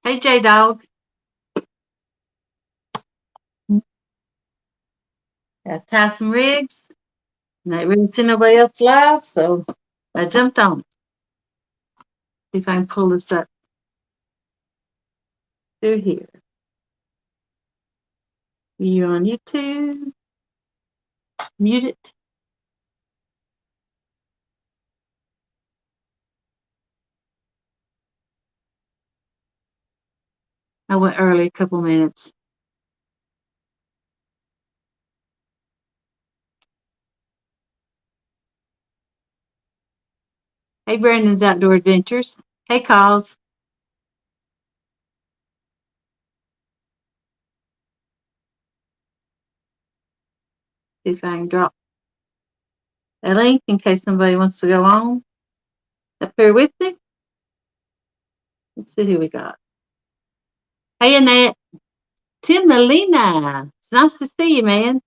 Hey, J Dog. Got Tyson Riggs. And I really see nobody else live, so I jumped on. See if I can pull this up through here. You on YouTube? Mute it. I went early, a couple minutes. Hey, Brandon's Outdoor Adventures. Hey, Calls. See if I can drop a link in case somebody wants to go on up here with me. Let's see who we got. Hey, Annette. Tim Molina. It's nice to see you, man.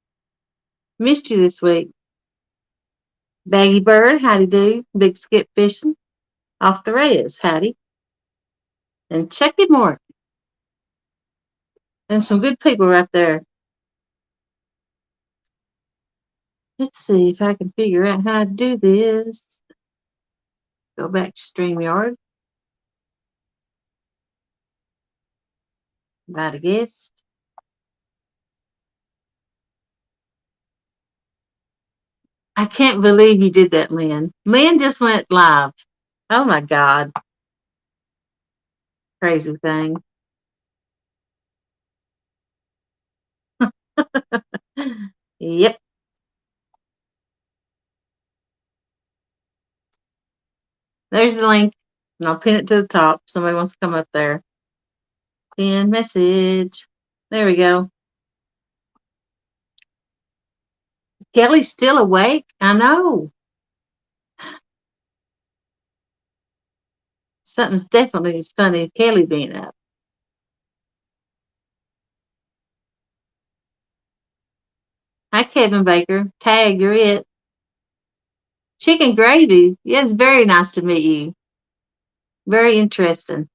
Missed you this week. Baggy Bird, howdy do. Big Skip Fishing. Off the Reyes, howdy. And Chucky Moore. Them some good people right there. Let's see if I can figure out how to do this. Go back to StreamYard. Invite a guest. I can't believe you did that, Lynn. Lynn just went live. Oh my God. Crazy thing. Yep. There's the link. And I'll pin it to the top. Somebody wants to come up there. Pin message. There we go. Kelly's still awake. I know. Something's definitely funny. Kelly being up. Hi, Kevin Baker. Tag, you're it. Chicken gravy. Yes, very nice to meet you. Very interesting.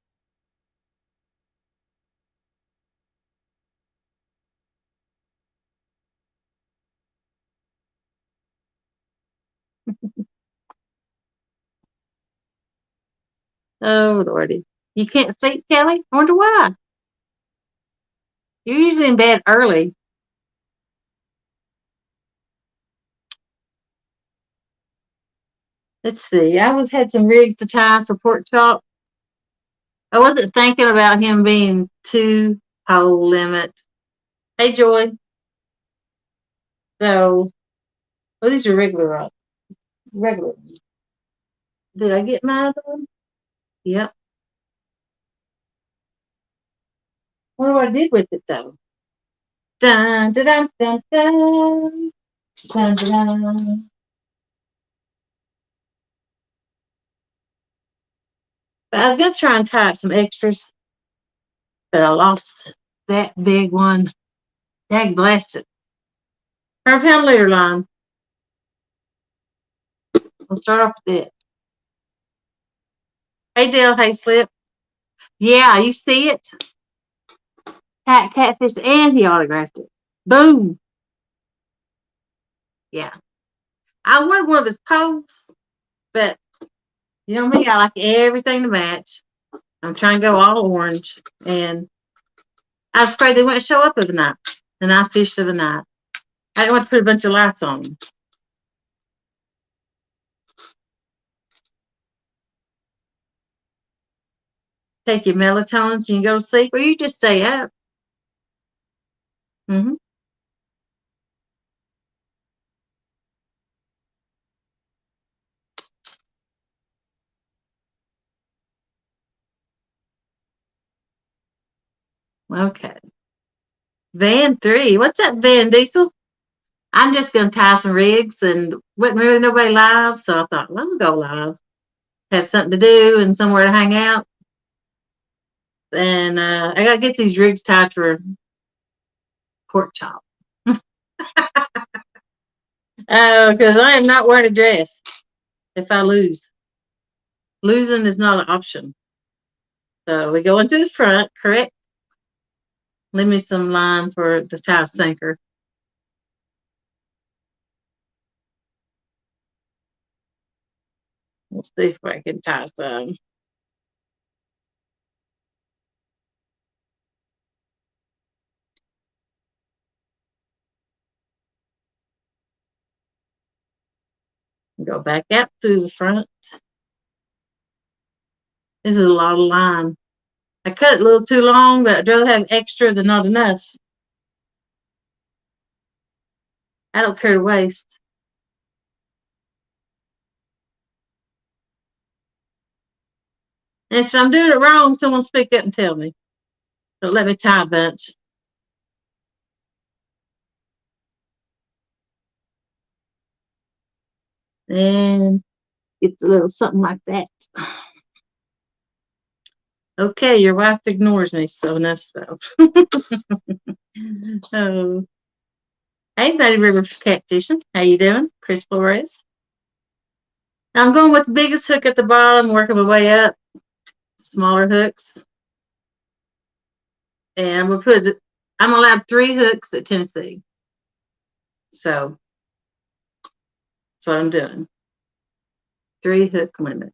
Oh, Lordy. You can't sleep, Kelly? I wonder why. You're usually in bed early. Let's see. I was had some rigs to tie for pork chop. I wasn't thinking about him being too pole limit. Hey, Joy. So, well, these are regular. Regular. Did I get my other one? Yep. What do I did with it though? Dun dun dun dun dun. Dun, dun, dun. But I was gonna try and tie up some extras, but I lost that big one. Dag blast it. Per pound leader line. We'll start off with it. Hey Dale, hey Slip. Yeah, you see it? Catfish, and he autographed it. Boom. Yeah. I wanted one of his posts, but you know me, I like everything to match. I'm trying to go all orange, and I was afraid they wouldn't show up overnight, and I fished overnight. I didn't want to put a bunch of lights on them. Take your melatonin so you can go to sleep, or you just stay up. Mm-hmm. Okay. Van 3. What's up, Van Diesel? I'm just going to tie some rigs and wasn't really nobody live, so I thought, well, I'll go live. Have something to do and somewhere to hang out. And I got to get these rigs tied for pork chop. Because I am not wearing a dress if I lose. Losing is not an option. So we go into the front, correct? Leave me some line for the tie sinker. We'll see if I can tie some. Go back out through the front. This is a lot of line. I cut it a little too long, but I'd rather have extra than not enough. I don't care to waste. And if I'm doing it wrong, someone speak up and tell me. But let me tie a bunch. And it's a little something like that. Okay, your wife ignores me, so enough so. Oh. Hey, Buddy River Catfishing. How you doing? Chris Flores. I'm going with the biggest hook at the bottom, working my way up. Smaller hooks. And I'm allowed 3 hooks at Tennessee. So that's what I'm doing. 3 hook limit.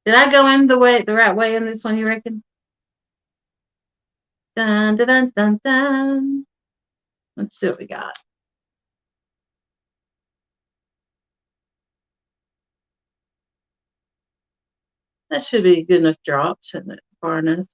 Did I go in the right way in this one, you reckon? Dun, dun, dun, dun, dun. Let's see what we got. That should be a good enough drop, shouldn't it? Far enough.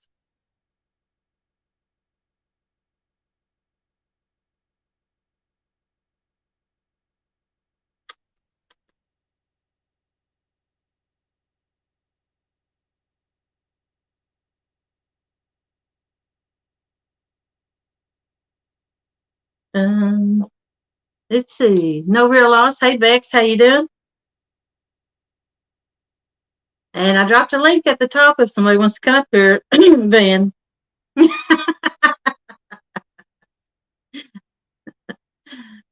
Let's see. No real loss. Hey, Bex, how you doing? And I dropped a link at the top if somebody wants to come up here, Van.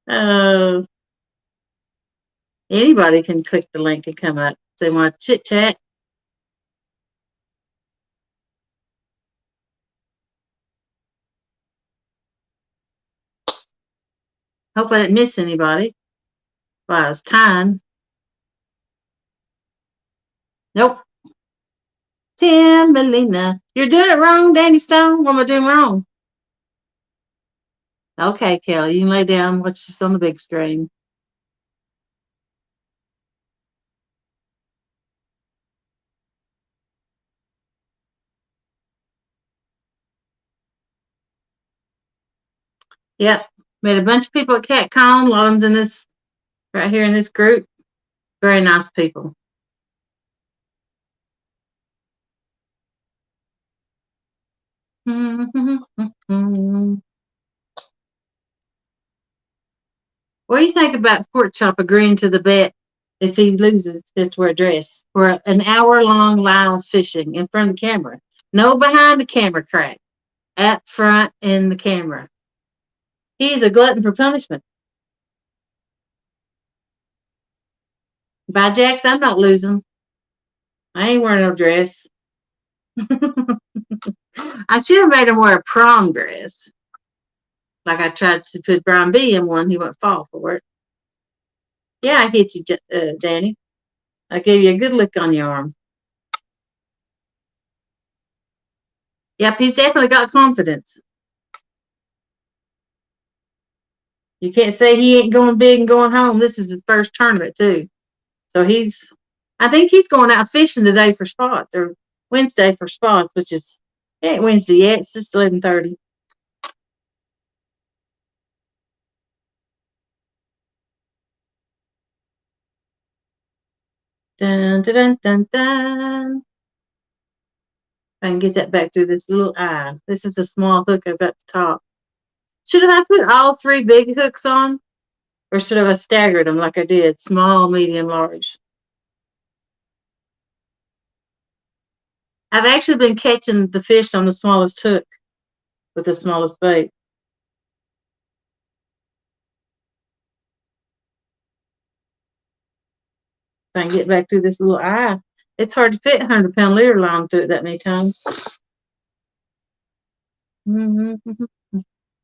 uh, Anybody can click the link and come up if they want to chit chat. Hope I didn't miss anybody while I was tying. Nope. Tim, Melina. You're doing it wrong, Danny Stone. What am I doing wrong? Okay, Kelly, you can lay down. Watch this on the big screen. Yep. Met a bunch of people at CatCon. A lot of them's in this, right here in this group. Very nice people. What do you think about Porkchop agreeing to the bet if he loses, he has to wear a dress for an hour-long live fishing in front of the camera? No behind the camera crack. Up front in the camera. He's a glutton for punishment. By Jax, I'm not losing. I ain't wearing no dress. I should have made him wear a prom dress. Like I tried to put Brian B in one. He wouldn't fall for it. Yeah, I hit you, Danny. I gave you a good lick on your arm. Yep, he's definitely got confidence. You can't say he ain't going big and going home. This is his first tournament, too. So I think he's going out fishing today for spots, or Wednesday for spots, which is, it ain't Wednesday yet. It's just 11:30. Dun, dun, dun, dun, dun. I can get that back through this little eye. This is a small hook I've got at the top. Should have I put all 3 big hooks on? Or should I have staggered them like I did? Small, medium, large. I've actually been catching the fish on the smallest hook with the smallest bait. If I can get back through this little eye. It's hard to fit 100-pound leader line through it that many times.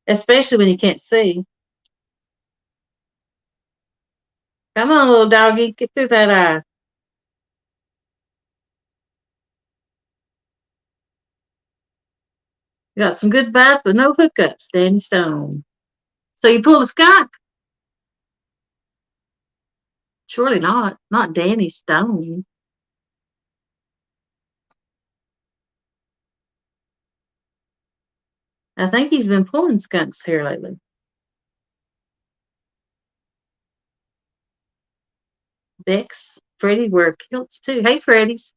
Especially when you can't see. Come on, little doggy, get through that eye. You got some good bites, but no hookups, Danny Stone. So you pulled a skunk? Surely not. Not Danny Stone. I think he's been pulling skunks here lately. Bex, Freddie wear kilts too. Hey, Freddy's.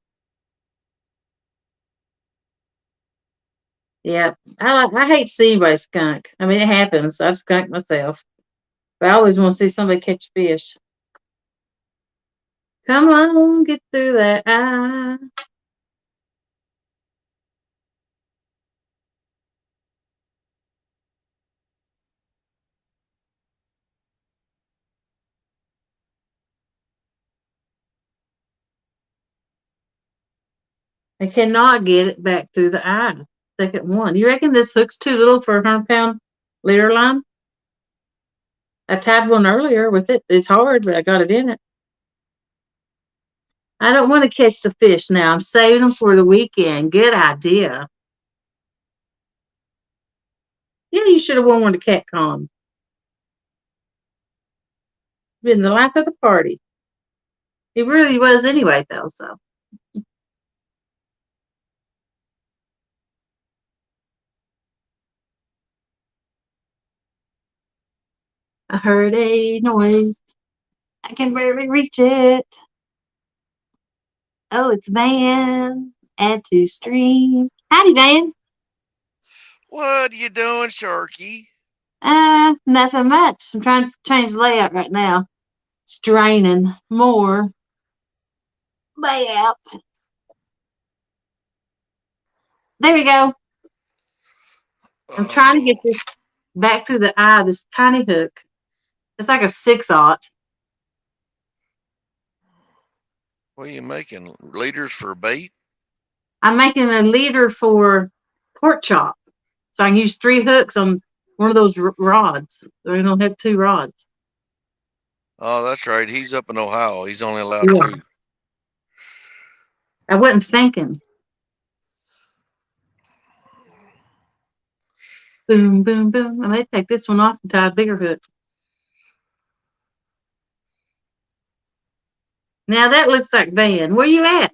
Yeah, I hate to see anybody skunk. I mean, it happens. I've skunked myself. But I always want to see somebody catch a fish. Come on, get through that eye. I cannot get it back through the eye. Second one. You reckon this hook's too little for a 100-pound leader line? I tied one earlier with it. It's hard, but I got it in it. I don't want to catch the fish now. I'm saving them for the weekend. Good idea. Yeah, you should have worn one to CatCon. Been the life of the party. He really was anyway, though, so. I heard a noise. I can barely reach it. Oh, it's Van. Add to stream. Howdy, Van. What are you doing, Sharky? Nothing much. I'm trying to change the layout right now. It's draining more layout. There we go. I'm trying to get this back through the eye, this tiny hook. It's like a 6/0. What are you making? Leaders for bait? I'm making a leader for pork chop. So I can use 3 hooks on one of those rods. They're going to have 2 rods. Oh, that's right. He's up in Ohio. He's only allowed 2. I wasn't thinking. Boom, boom, boom. I may take this one off and tie a bigger hook. Now that looks like Van. Where you at?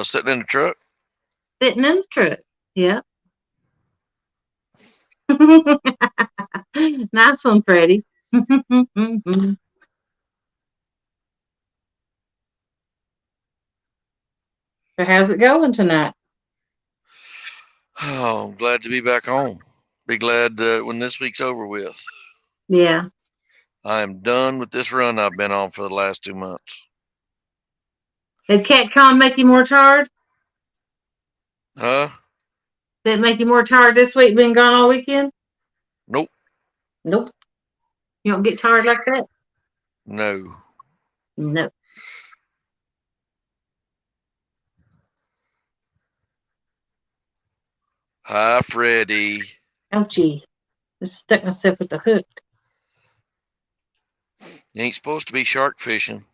Sitting in the truck. Sitting in the truck. Yep. Nice one, Freddie. So how's it going tonight? Oh, I'm glad to be back home. Be glad when this week's over with. Yeah. I am done with this run I've been on for the last 2 months. Did CatCon make you more tired? Huh? Did it make you more tired this week being gone all weekend? Nope. Nope. You don't get tired like that? No. No. Hi, Freddie. Ouchie. Just stuck myself with the hook. You ain't supposed to be shark fishing.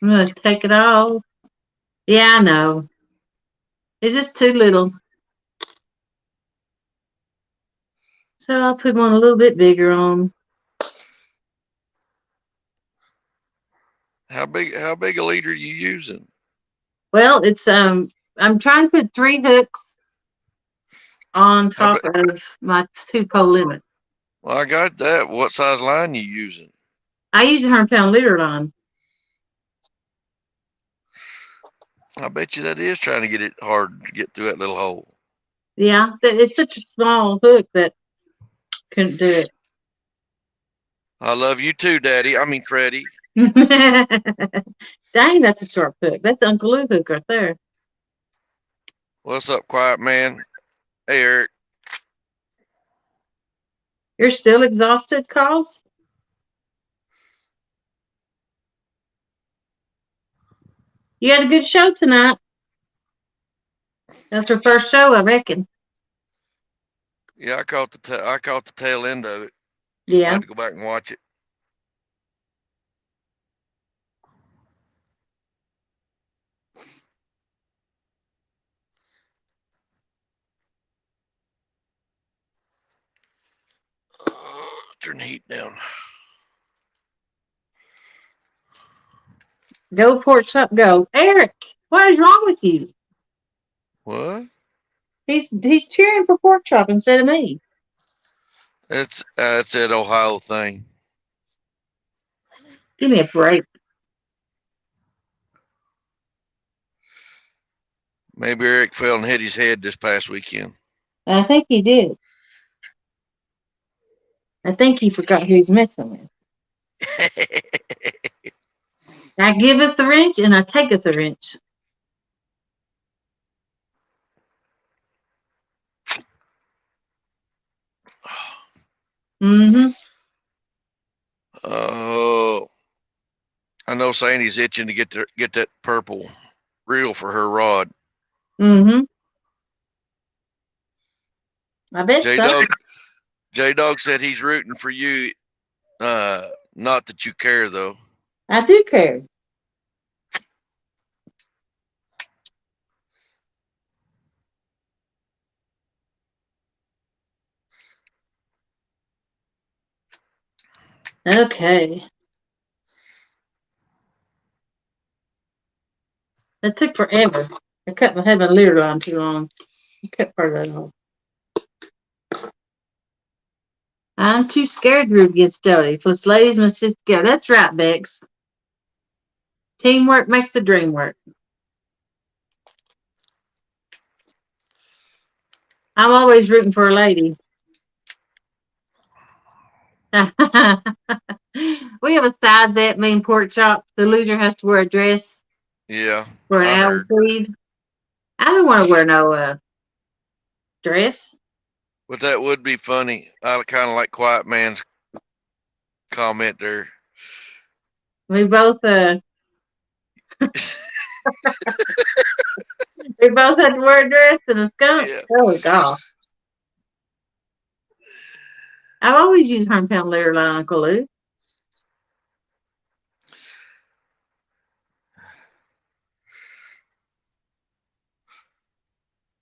I'm going to take it off. Yeah, I know. It's just too little. So I'll put one a little bit bigger on. How big a leader are you using? Well, it's I'm trying to put 3 hooks on top of my 2-pole limit. Well, I got that. What size line you using? I use a 100-pound leader line. I bet you that is trying to get it hard to get through that little hole. Yeah, it's such a small hook that couldn't do it. I love you too, Daddy. I mean, Freddie. Dang, that's a sharp hook. That's Uncle Lou hook right there. What's up, quiet man? Hey, Eric. You're still exhausted, Carls? You had a good show tonight. That's her first show, I reckon. Yeah, I caught the tail end of it. I Yeah. had to go back and watch it. Turn the heat down. Go pork chop, go. Eric, what is wrong with you? What? He's cheering for pork chop instead of me. It's that Ohio thing. Give me a break. Maybe Eric fell and hit his head this past weekend. I think he did. I think he forgot who he's messing with. I giveth the wrench and I taketh the wrench. Mm-hmm. Oh, I know Sandy's itching to get that purple reel for her rod. Mm-hmm. I bet so. J Dog said he's rooting for you. Not that you care though. I do care. Okay. It took forever. I cut my head my leader on too long. I cut part of that off. I'm too scared to root against Jody. If us ladies must sit together. That's right, Bex. Teamwork makes the dream work. I'm always rooting for a lady. We have a side bet, me and Pork Chop. The loser has to wear a dress Yeah, for an I hour heard. feed. I don't want to wear no dress. But that would be funny. I kind of like Quiet Man's comment there. We both we both had to wear a dress and a skunk. Yeah. Oh god. I've always used hometown leader like Uncle Lou.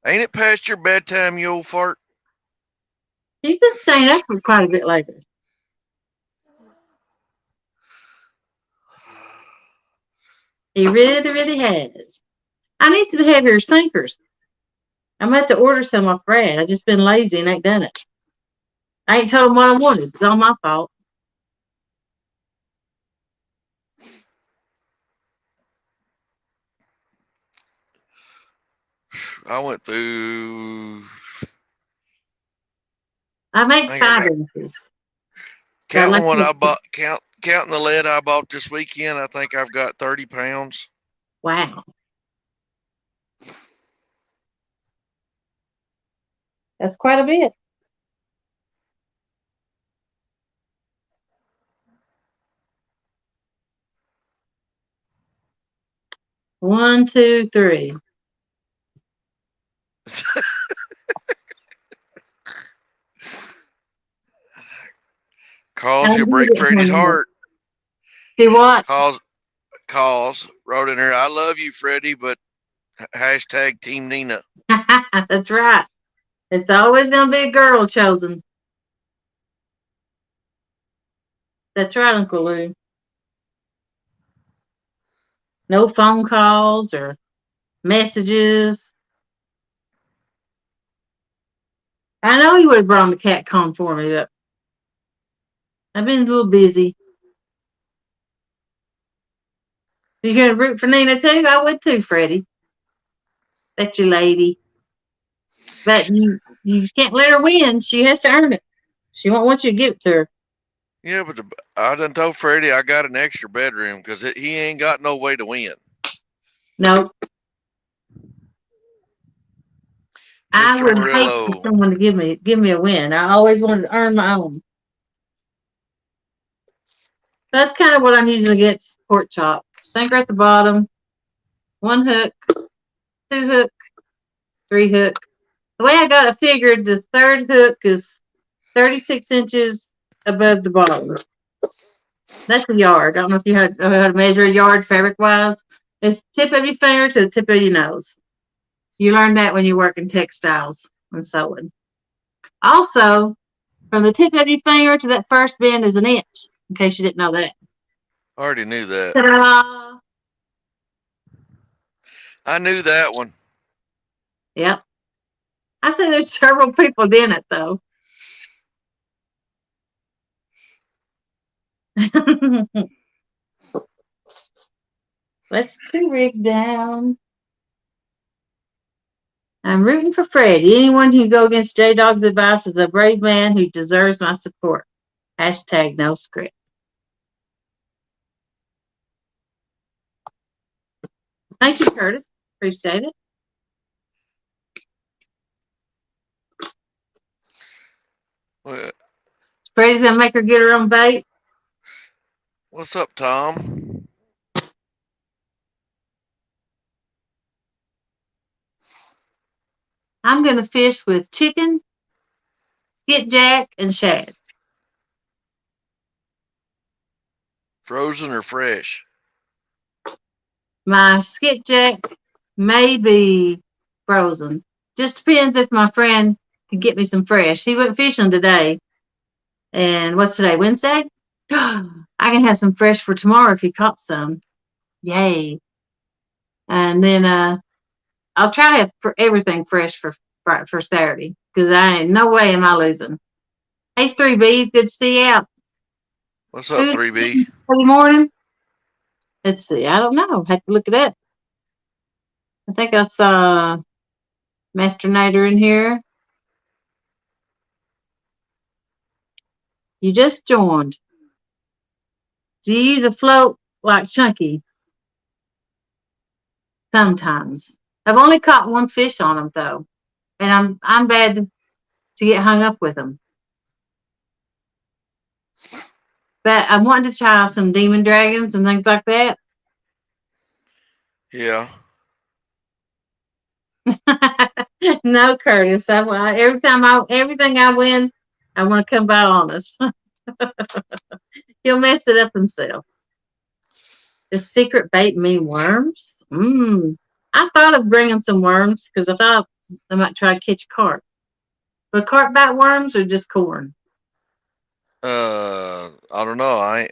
Ain't it past your bedtime, you old fart? He's been staying up for quite a bit later. He really, really has. I need some heavier sinkers. I'm going to have to order some off Brad. I've just been lazy and ain't done it. I ain't told him what I wanted. It's all my fault. I went through. I make I think 5 inches. Counting what I to- bought, counting the lead I bought this weekend. I think I've got 30 pounds. Wow. That's quite a bit. One, two, three. Calls you break Freddie's heart. See what? Calls wrote in her, I love you, Freddie, but hashtag Team Nina. That's right. It's always going to be a girl chosen. That's right, Uncle Lou. No phone calls or messages. I know you would have brought the cat comb for me, but I've been a little busy. You going to root for Nina too? I would too, Freddie. That's your lady. But you can't let her win. She has to earn it. She won't want you to give it to her. Yeah, but I done told Freddie I got an extra bedroom because he ain't got no way to win. No. I Mr. would hate Murillo. for someone to give me a win. I always wanted to earn my own. That's kind of what I'm using against pork chop. Sinker at the bottom, 1 hook, 2 hook, 3 hook. The way I got it figured, the third hook is 36 inches above the bottom. That's a yard. I don't know if you know how to measure a yard fabric wise. It's tip of your finger to the tip of your nose. You learn that when you work in textiles and sewing. Also, from the tip of your finger to that first bend is an inch, in case you didn't know that. I already knew that. Ta-da! I knew that one. Yep. I say there's several people in it, though. Let's 2 rigs down. I'm rooting for Freddie. Anyone who go against J-Dog's advice is a brave man who deserves my support. Hashtag no script. Thank you, Curtis. Appreciate it. Well, Freddie's gonna make her get her own bait. what's up, Tom? I'm gonna fish with chicken, skipjack, and shad. Frozen or fresh? My skipjack may be frozen. Just depends if my friend can get me some fresh. He went fishing today. And what's today? Wednesday? I can have some fresh for tomorrow if he caught some. Yay. And then I'll try to have everything fresh for Saturday because I ain't no way am I losing. Hey, 3Bs, good to see you out. What's up, 3B? Good morning. Let's see. I don't know. Have to look it up. I think I saw Master Nader in here. You just joined. Do you use a float like Chunky? Sometimes. I've only caught 1 fish on them though, and I'm bad to get hung up with them. But I'm wanting to try some demon dragons and things like that. Yeah. No, Curtis. Everything I win, I want to come by honest. He'll mess it up himself. Does secret bait mean worms? I thought of bringing some worms because I thought I might try to catch carp. But carp bite worms or just corn? I don't know.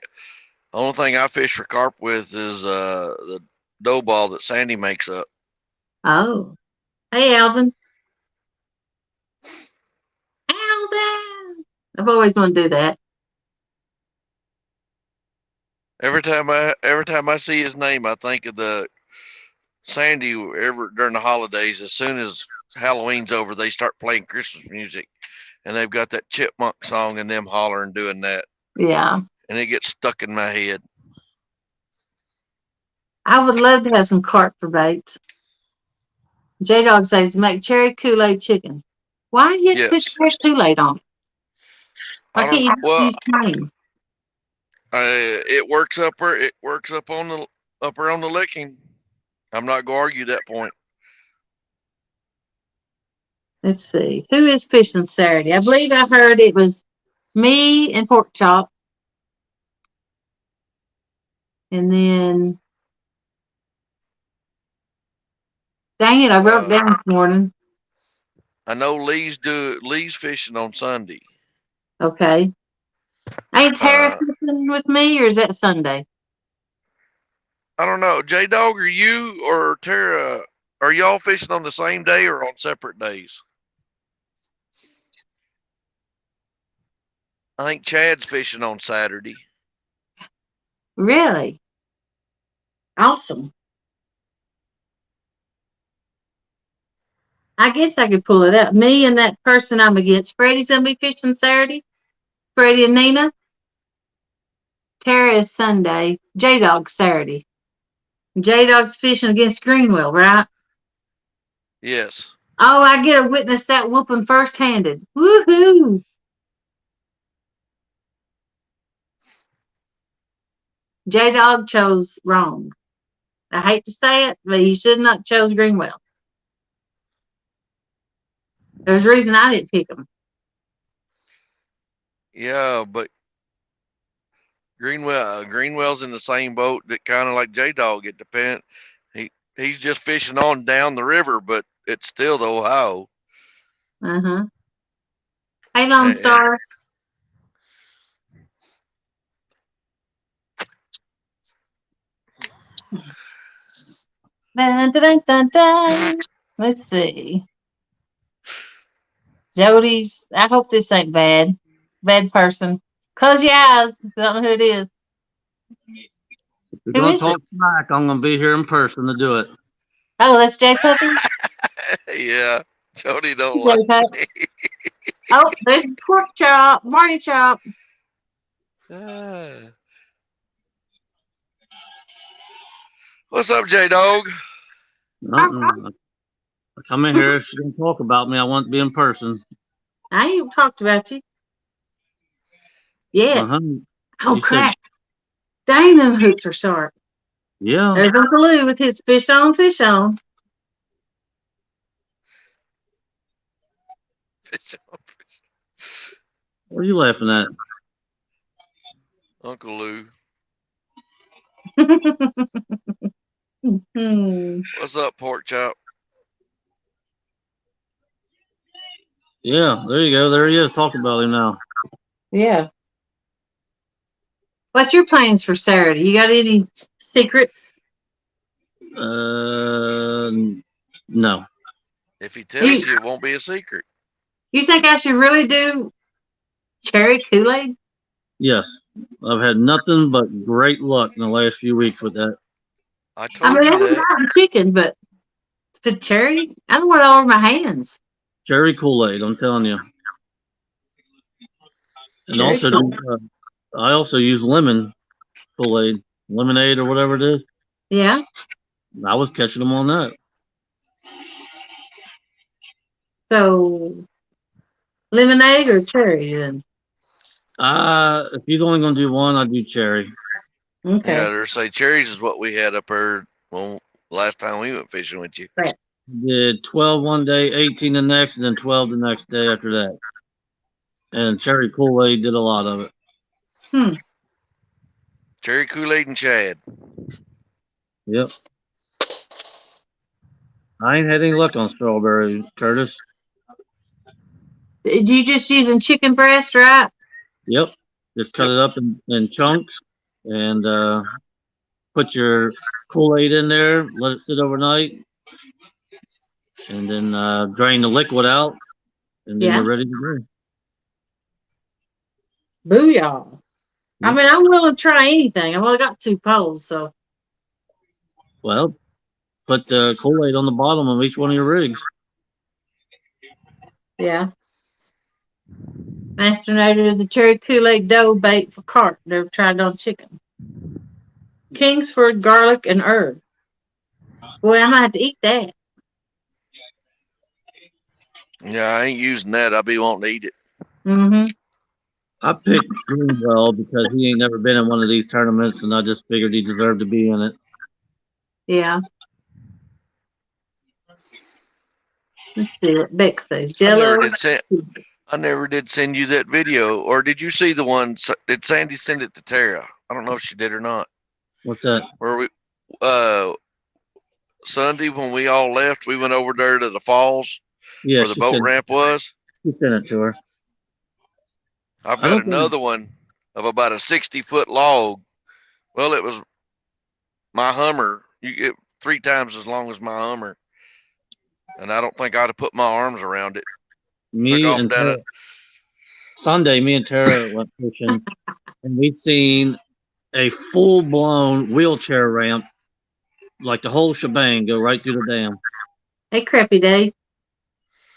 Only thing I fish for carp with is the dough ball that Sandy makes up. Oh. Hey, Alvin. Alvin! I've always wanted to do that. Every time I see his name, I think of the Sandy. During the holidays, as soon as Halloween's over, they start playing Christmas music, and they've got that chipmunk song and them hollering doing that. Yeah. And it gets stuck in my head. I would love to have some carp for bait. J-Dog says make cherry Kool-Aid chicken. Why do you have to put fresh Kool-Aid on it? Why can't you use plain? It works up on the licking. I'm not gonna argue that point. Let's see. Who is fishing Saturday? I believe I heard it was me and Pork Chop. And then, dang it, I wrote down this morning. I know Lee's fishing on Sunday. Okay. Ain't Tara fishing with me, or is that Sunday? I don't know. J-Dog, are you or Tara, are y'all fishing on the same day or on separate days? I think Chad's fishing on Saturday. Really? Awesome. I guess I could pull it up. Me and that person I'm against. Freddie's going to be fishing Saturday. Freddie and Nina. Tara is Sunday. J-Dog's Saturday. J-Dog's fishing against Greenwell, right? Yes. Oh, I get to witness that whooping first-handed. Woohoo! J-Dog chose wrong. I hate to say it, but you should not chose Greenwell. There's a reason I didn't pick them. Yeah, but Greenwell's in the same boat that kind of like J Dog. It depends. He's just fishing on down the river, but it's still the Ohio. Uh-huh. Hey, Lone And Star. Dun, dun, dun, dun. Let's see. Jody's. I hope this ain't bad. Bad person. Close your eyes. I don't know who it is. If you're Who going is to talk smack, I'm going to be here in person to do it. Oh, that's Jay Puppy. yeah, Jody don't Jay like Puppy. me. Oh, there's pork chop, Marty chop. What's up, J Dog? Nothing. I come in here, she's going to talk about me. I want to be in person. I ain't talked about you. Yeah. Uh-huh. Oh, You said- crap. Dang, them hooks are sharp. Yeah. There's Uncle Lou with his fish on, fish on. What are you laughing at? Uncle Lou. Hmm. What's up, pork chop? Yeah, there you go. There he is. Talk about him now. Yeah. What's your plans for Saturday? You got any secrets? No. If he tells you, it won't be a secret. You think I should really do cherry Kool-Aid? Yes. I've had nothing but great luck in the last few weeks with that. I I told mean, I you don't that. mind chicken, but for cherry, I don't want it all over my hands. Cherry Kool-Aid, I'm telling you. And Cherry also, I also use lemon Kool-Aid, lemonade or whatever it is. Yeah. I was catching them on that. So, lemonade or cherry then? If you're only going to do one, I'd do cherry. Okay. Yeah, they're say cherries is what we had up there last time we went fishing with you. Did 12 one day, 18 the next, and then 12 the next day after that. And cherry Kool-Aid did a lot of it. Cherry Kool-Aid and Chad. Yep. I ain't had any luck on strawberry, Curtis. You just using chicken breast, right? Yep. Just cut it up in chunks and put your Kool-Aid in there, let it sit overnight, and then drain the liquid out, and then Yeah. you're ready to go. Booyah. I Yeah. mean, I'm willing to try anything. I've only got 2 poles, so. Well, put the Kool-Aid on the bottom of each one of your rigs. Yeah. Master noted is a cherry Kool-Aid dough bait for carp. Never tried it on chicken. Kingsford garlic and herb. Boy, I might have to eat that. Yeah, I ain't using that. I'll be wanting to eat it. Mm-hmm. I picked Greenwell because he ain't never been in one of these tournaments, and I just figured he deserved to be in it. Yeah. Let's see what Beck says. Jello. I never did send you that video, or did you see the one? Did Sandy send it to Tara? I don't know if she did or not. What's that? Where we, Sunday when we all left, we went over there to the falls Yeah, where the boat ramp was. She sent it to her. I've got another one of about a 60-foot log. Well, it was my Hummer. You get 3 times as long as my Hummer, and I don't think I'd have put my arms around it. Sunday, me and Tara went fishing, and we'd seen a full-blown wheelchair ramp, like the whole shebang, go right through the dam. Hey, Crappie Day.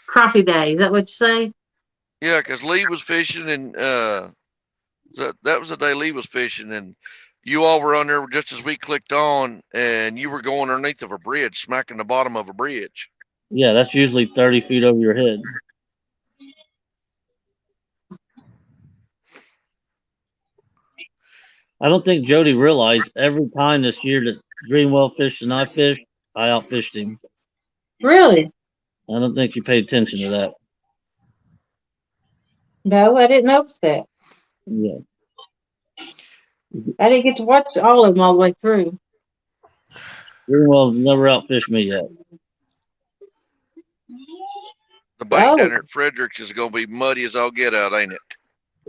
Crappie Day. Is that what you say? Yeah, because Lee was fishing, and that was the day Lee was fishing, and you all were on there just as we clicked on, and you were going underneath of a bridge, smacking the bottom of a bridge. Yeah, that's usually 30 feet over your head. I don't think Jody realized every time this year that Greenwell fished and I fished, I outfished him. Really? I don't think you paid attention to that. No, I didn't notice that. Yeah. I didn't get to watch all of them all the way through. Greenwell's never outfished me yet. The bank down Oh, there at Fredericks is gonna be muddy as all get out, ain't it?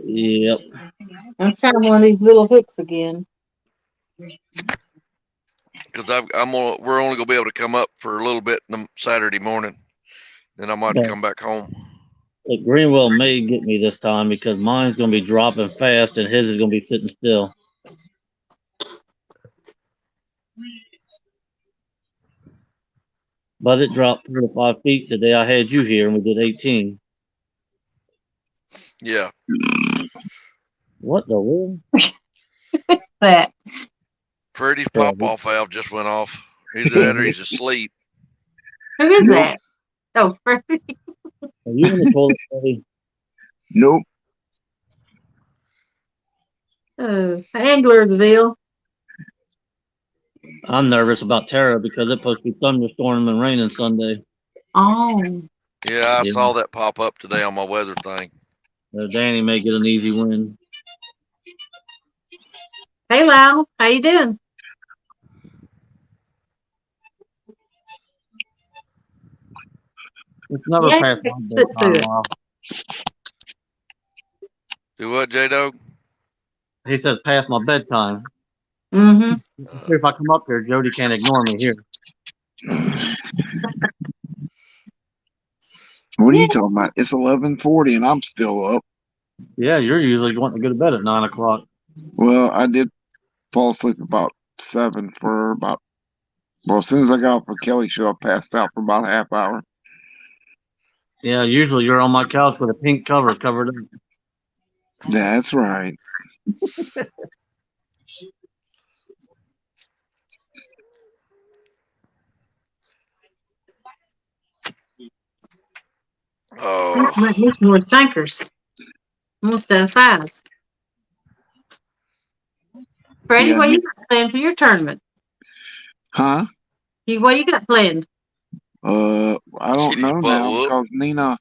Yep. I'm trying one of these little hooks again. Because we're only gonna be able to come up for a little bit on Saturday morning. Then I might Okay. come back home. But Greenwell may get me this time because mine's going to be dropping fast and his is going to be sitting still. But it dropped 4 to 5 feet the day I had you here and we did 18. Yeah. What the world? That. Freddie's Yeah, pop off valve just went off. Either that or he's asleep. Who is Nope. that? Oh, Freddie. Are you in the toilet, Freddie? Nope. Oh, Anglersville. I'm nervous about Tara because it's supposed to be thunderstorm and raining Sunday. Oh, Yeah, I Yeah. saw that pop up today on my weather thing. Danny may get an easy win. hey, Lyle. How you doing? It's never Yeah, past my sit through bedtime. it. Lyle. Do what, J-Dog? He says past my bedtime. Mm-hmm. If I come up here, Jody can't ignore me here. What are you talking about? It's 11:40 and I'm still up. Yeah, you're usually wanting to go to bed at 9 o'clock. Well, I did fall asleep about 7 for about. Well, as soon as I got off of Kelly's show, I passed out for about a half hour. Yeah, usually you're on my couch with a pink cover covered up. That's right. Oh, Might need some more thinkers. Instead of fives. Freddie, Yeah. what you got planned for your tournament? Huh? What you got planned? I don't Get his know butt now whooped. because Nina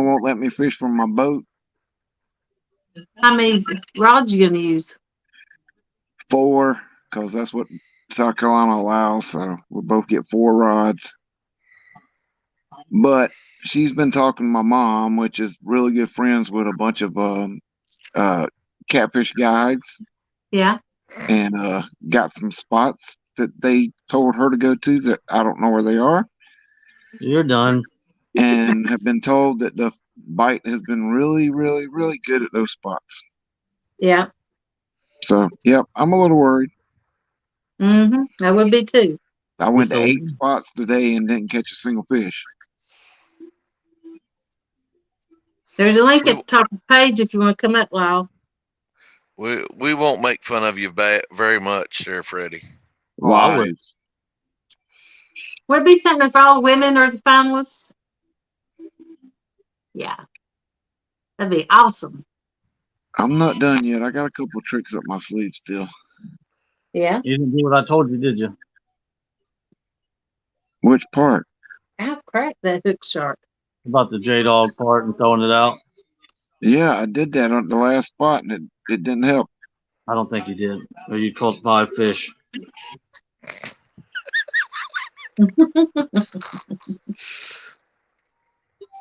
won't let me fish from my boat. How many rods you gonna use? 4, because that's what South Carolina allows. So we'll both get 4 rods. But she's been talking to my mom, which is really good friends with a bunch of catfish guides, Yeah. and got some spots that they told her to go to that I don't know where they are, You're done. and have been told that the bite has been really, really, really good at those spots. Yeah. So, yep, I'm a little worried. Mm-hmm. I would be too. I went to So- 8 spots today and didn't catch a single fish. There's a link at the top of the page if you want to come up, Lyle. we won't make fun of you very much there, Freddie. Oh, I would. Lies. Would it be something if all women are the finalists? Yeah. That'd be awesome. I'm not done yet. I got a couple of tricks up my sleeve still. Yeah. You didn't do what I told you, did you? Which part? I've cracked that hook shark. About the J-Dog part and throwing it out? Yeah, I did that on the last spot, and it didn't help. I don't think you did. Or you caught 5 fish.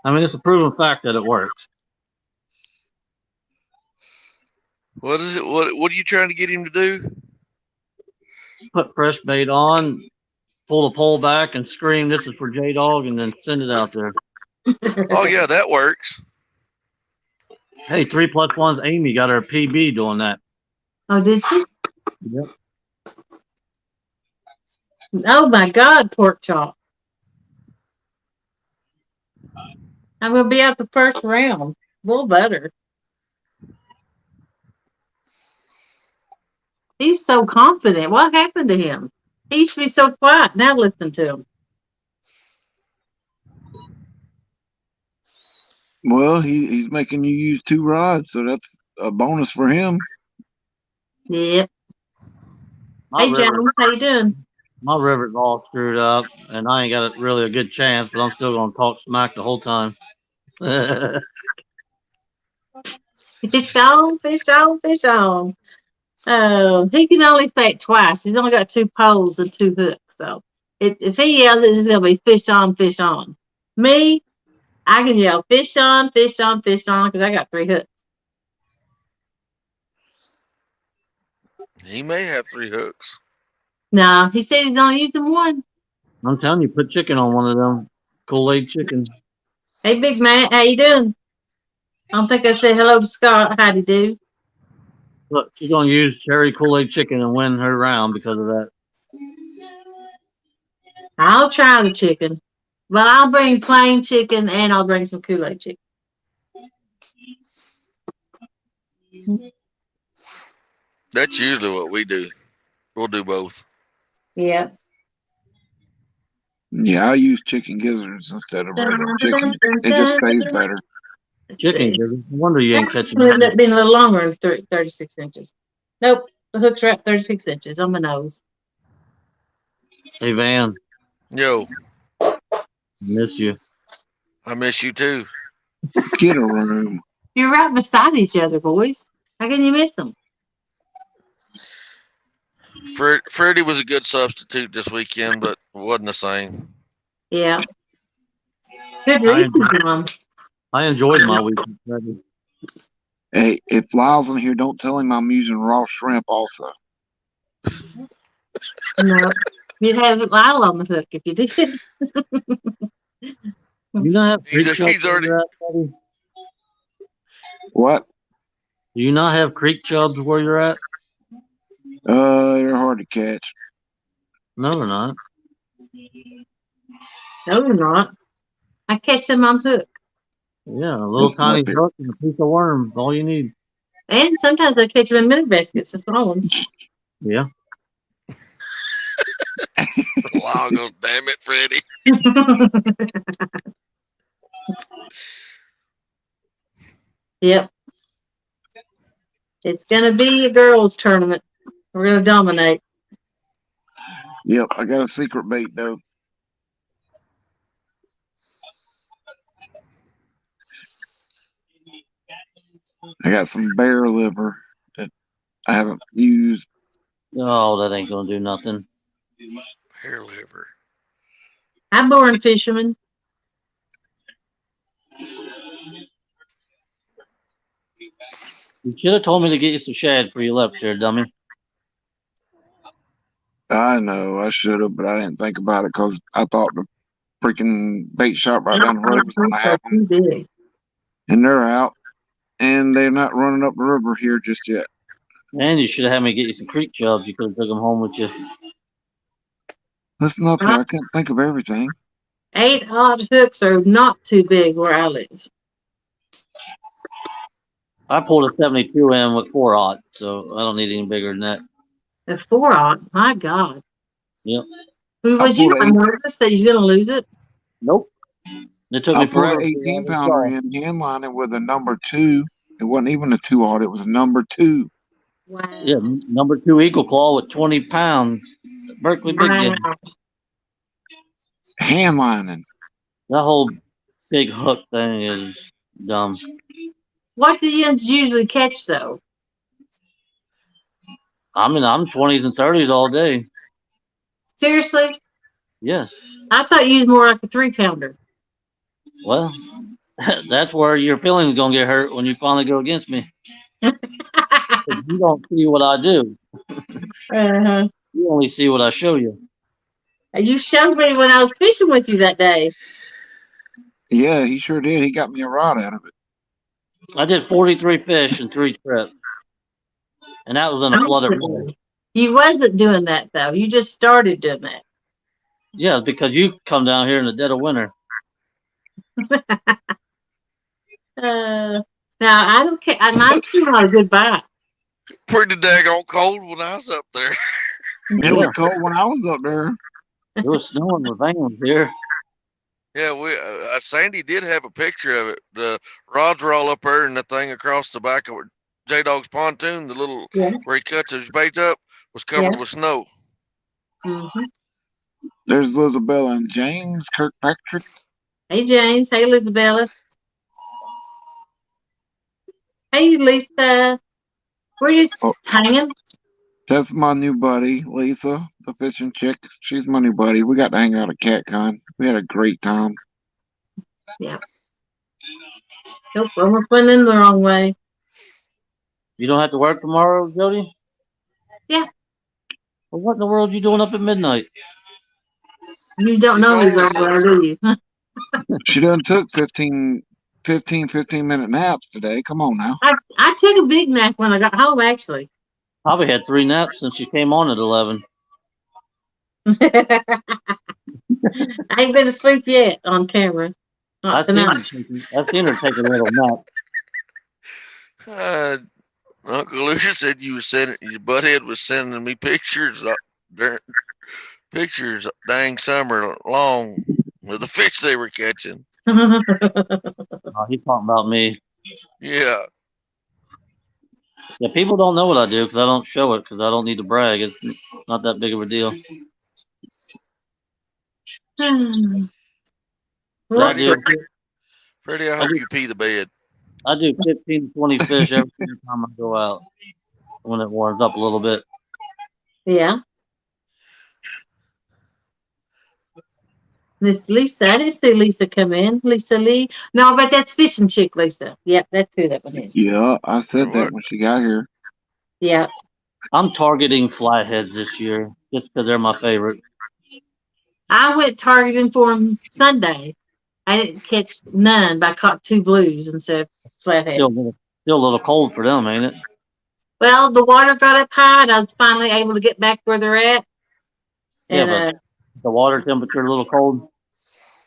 I mean, it's a proven fact that it works. What is it? What are you trying to get him to do? Put fresh bait on, pull the pole back and scream, "This is for J-Dog," and then send it out there. Oh yeah, that works. Hey, 3+1's Amy got her PB doing that. Oh, did she? Yep. Oh my God, pork chop. I'm gonna be out the first round. Bull butter. He's so confident. What happened to him? He used to be so quiet. Now listen to him. Well, he's making you use 2 rods, so that's a bonus for him. Yep. My Hey, river, Jones, how you doing? my river's all screwed up, and I ain't got really a good chance. But I'm still gonna talk smack the whole time. Fish on, fish on, fish on. Oh, he can only say it twice. He's only got 2 poles and 2 hooks. So if he yells, it's just gonna be fish on, fish on. Me, I can yell fish on, fish on, fish on because I got 3 hooks. He may have 3 hooks. No, he said he's only using 1. I'm telling you, put chicken on one of them Kool-Aid chicken. Hey, Big Man, how you doing? I don't think I said hello to Scott. Howdy do. Look, she's gonna use cherry Kool-Aid chicken and win her round because of that. I'll try the chicken, but I'll bring plain chicken and I'll bring some Kool-Aid chicken. That's usually what we do. We'll do both. Yeah. Yeah, I use chicken gizzards instead of regular chicken. It just tastes better. Chicken gizzards. No wonder you ain't catching Would it. have been a little longer than 36 inches. Nope, the hook's right 36 inches on my nose. Hey Van, Yo, miss you. I miss you too. Get a room. You're right beside each other, boys. How can you miss them? Freddie was a good substitute this weekend, but wasn't the same. Yeah. Good reason, John. I enjoyed my weekend. Freddie. Hey, if Lyle's in here, don't tell him I'm using raw shrimp also. No, you'd have Lyle on the hook if you did. You not have creek He's chubs where already- you're at, Freddie? What? Do you not have creek chubs where you're at? They're hard to catch. No, they're not. No, they're not. I catch them on hook. Yeah, a little That's not tiny fair. hook and a piece of worm. All you need. And sometimes I catch them in mini baskets, the small ones. Yeah. Wow, goes, damn it, Freddie. Yep. It's gonna be a girls' tournament. We're gonna dominate. Yep, I got a secret bait though. I got some bear liver that I haven't used. Oh, that ain't gonna do nothing. Hair liver. I'm born fisherman. You should have told me to get you some shad before you left there, dummy. I know I should have, but I didn't think about it because I thought the freaking bait shop right down the road was gonna have them, Too big. and they're out, and they're not running up the river here just yet. And you should have had me get you some creek chubs. You could have took them home with you. That's not fair. I can't think of everything. 8 odd hooks are not too big where I live. I pulled a 72 in with 4/0, so I don't need any bigger than that. A 4 odd, my God. Yep. Was you pulled not a- nervous that you're gonna lose it? Nope. It took I me put forever. an to figure 18 out pounder what in hand lining with a number 2. It wasn't even a 2-aught. It was a number 2 Wow. to start. Yeah, number 2 Eagle Claw with 20 pounds. Berkeley Big Game. Wow. hand lining. That whole big hook thing is dumb. What do you usually catch though? I mean, I'm 20s and 30s all day. Seriously? Yes. I thought you was more like a 3-pounder. Well, that's where your feelings gonna get hurt when you finally go against me. 'Cause you don't see what I do. Uh-huh. You only see what I show you. You showed me when I was fishing with you that day. Yeah, he sure did. He got me a rod out of it. I did 43 fish in 3 trips, and that was in a flooded water. You wasn't doing that though. You just started doing that. Yeah, because you come down here in the dead of winter. Now I don't care. Mine's still not a good bite. Pretty daggone cold when I was up there. It was cold when I was up there. It was snowing with vans here. Yeah, we Sandy did have a picture of it. The rods were all up there, and the thing across the back of J Dog's pontoon, the little Yeah. where he cuts his bait up, was covered Yeah. with snow. Mhm. There's Isabella and James Kirkpatrick. Hey, James. Hey, Elizabeth. Hey, Lisa. We're just Oh. hanging. That's my new buddy, Lisa, the fishing chick. She's my new buddy. We got to hang out at CatCon. We had a great time. Nope, almost went in the wrong way. You don't have to work tomorrow, Jody? Yeah. Well, what in the world you doing up at midnight? You don't She know me told very us. well, do you? She done took 15-minute naps today. Come on now. I took a big nap when I got home, actually. Probably had 3 naps since she came on at 11. I ain't been asleep yet on camera. Not tonight. I've seen her take a little nap. Uncle Lucius said you was sending your butthead was sending me pictures dang summer long of the fish they were catching. He's talking about me. Yeah. Yeah, people don't know what I do because I don't show it because I don't need to brag. It's not that big of a deal. But I do. Freddie, I hope you pee the bed. I do 15 to 20 fish every single time I go out when it warms up a little bit. Yeah. Miss Lisa, I didn't see Lisa come in. Lisa Lee. No, but that's fishing chick Lisa. Yep, that's who that one is. Yeah, I said that What? when she got here. Yeah. I'm targeting flatheads this year just because they're my favorite. I went targeting for them Sunday. I didn't catch none, but I caught 2 blues instead of flatheads. Still a little cold for them, ain't it? Well, the water got up high, and I was finally able to get back where they're at. Yeah, And but the water temperature a little cold.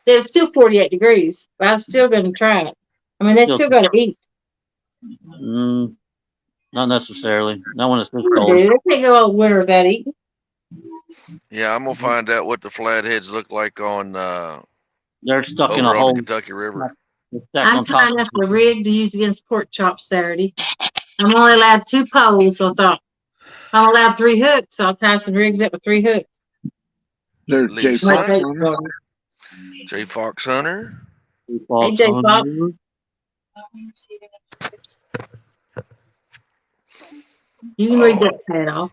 it was still 48 degrees, but I was still going to try it. I mean, they still got to eat. Not necessarily. Not when it's this Sure, cold. dude. They can't go all winter without eating. Yeah, I'm gonna find out what the flatheads look like on They're stuck in over a on the hole. Kentucky River. They're stacked I'm on top trying of up a rig to use against pork chops Saturday. I'm only allowed 2 poles, so I thought I'm allowed 3 hooks, so I'll tie some rigs up with 3 hooks. There's Jay Lisa. Fox. Like on her. J. Fox Hunter. Hey, Jay Fox. You can read that pad off,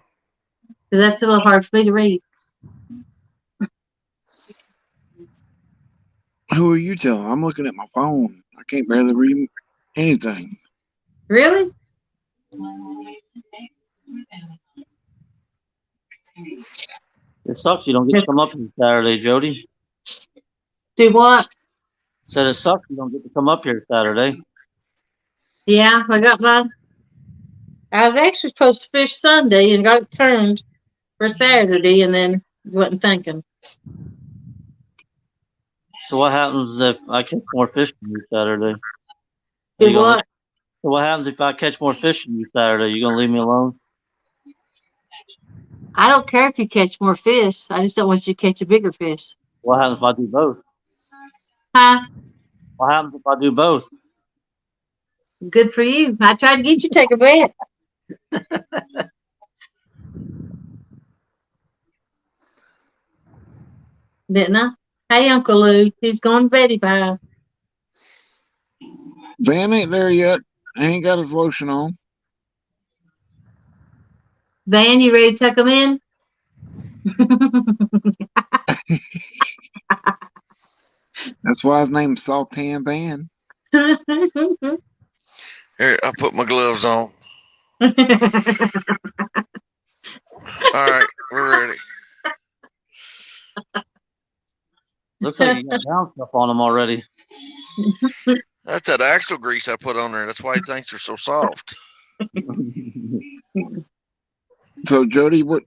because that's a little hard for me to read. Who are you telling? I'm looking at my phone. I can't barely read anything. Really? It sucks you don't get to come up here Saturday, Jody. Do what? Said it sucks you don't get to come up here Saturday. Yeah, I got mine. I was actually supposed to fish Sunday and got it turned for Saturday, and then wasn't thinking. So what happens if I catch more fish than you Saturday? Do what? So what happens if I catch more fish than you Saturday? You gonna leave me alone? I don't care if you catch more fish. I just don't want you to catch a bigger fish. What happens if I do both? Huh? What happens if I do both? Good for you. I tried to get you to take a bet. Didn't I? Hey, Uncle Lou. He's going to Betty Pie. Van ain't there yet. He ain't got his lotion on. Van, you ready to tuck him in? That's why his name's Saltan Van. Here, I put my gloves on. All right, we're ready. Looks like you got brown stuff on them already. That's that axle grease I put on there. That's why he thinks they're so soft. So Jody, what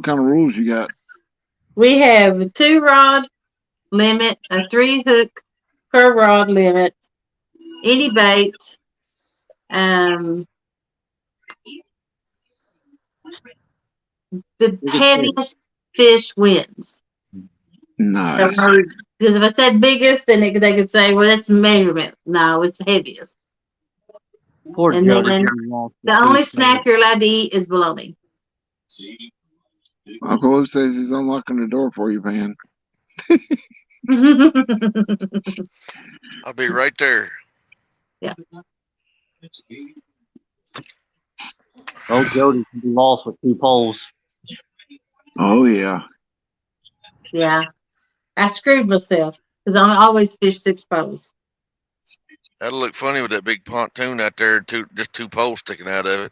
kind of rules you got? We have a 2 rod limit, a 3 hook per rod limit, any bait. The heaviest fish wins. Nice. Because if I said biggest, then they could say, well, that's measurement. No, it's heaviest. Poor And Jody. then the only snack you're allowed to eat is bologna. Uncle Lou says he's unlocking the door for you, man. I'll be right there. Oh, Jody can be lost with 2 poles. Oh yeah. Yeah. I screwed myself because I always fish 6 poles. That'll look funny with that big pontoon out there, just 2 poles sticking out of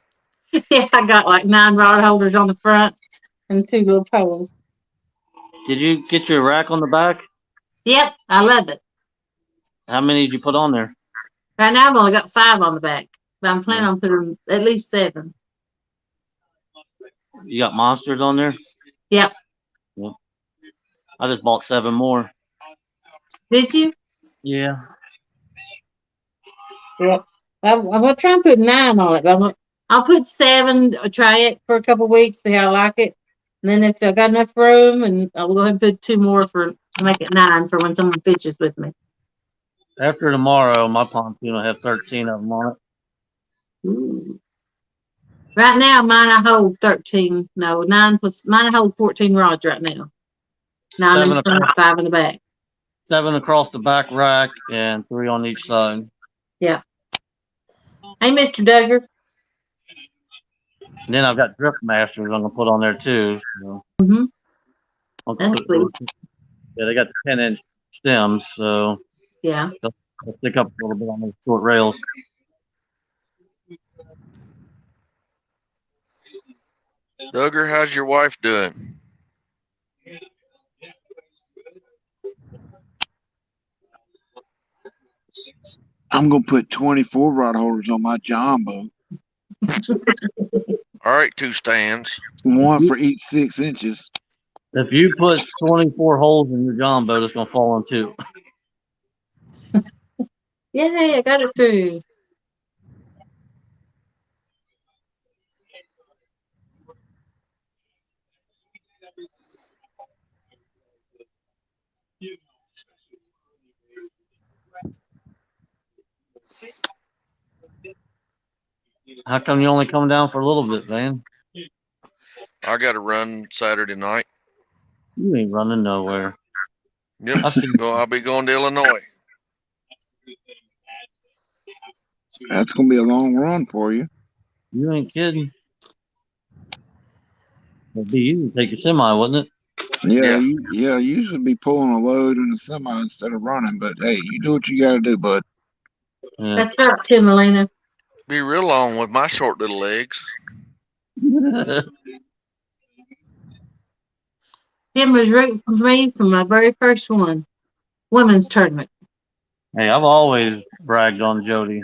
it. Yeah, I got like 9 rod holders on the front and 2 little poles. Did you get your rack on the back? Yep, I love it. How many did you put on there? Right now I've only got 5 on the back, but I'm planning on putting at least 7. You got monsters on there? Yep. Yeah. I just bought 7 more. Did you? Yeah. Yep. I'm gonna try and put 9 on it, but I'll put 7, try it for a couple weeks, see how I like it. And then if I got enough room, and I'll go ahead and put 2 more to make it 9 for when someone fishes with me. After tomorrow, my pontoon will have 13 of them on it. Ooh. Right now, mine I hold 13. No, 9 plus mine I hold 14 rods right now. 9 in 7 front, 5 in the back. 7 across the back rack and 3 on each side. Yeah. Hey, Mr. Duggar. And then I've got drift masters I'm gonna put on there too. So Mhm. I'll That's put- sweet. yeah, they got the 10-inch stems, so Yeah. they'll stick up a little bit on those short rails. Duggar, how's your wife doing? I'm gonna put 24 rod holders on my John boat. All right, 2 stands. One for each 6 inches. If you put 24 holes in your John boat, it's gonna fall in 2. Yay, I got it through. How come you only come down for a little bit, Van? I got to run Saturday night. You ain't running nowhere. Yep. I've seen I'll be going to Illinois. That's gonna be a long run for you. you ain't kidding. It'd be easy to take your semi, wouldn't it? Yeah, Yeah. you usually be pulling a load in a semi instead of running, but hey, you do what you gotta do, bud. Yeah. That's right, Tim Melina. Be real long with my short little legs. Tim was rooting for me from my very first one, women's tournament. Hey, I've always bragged on Jody,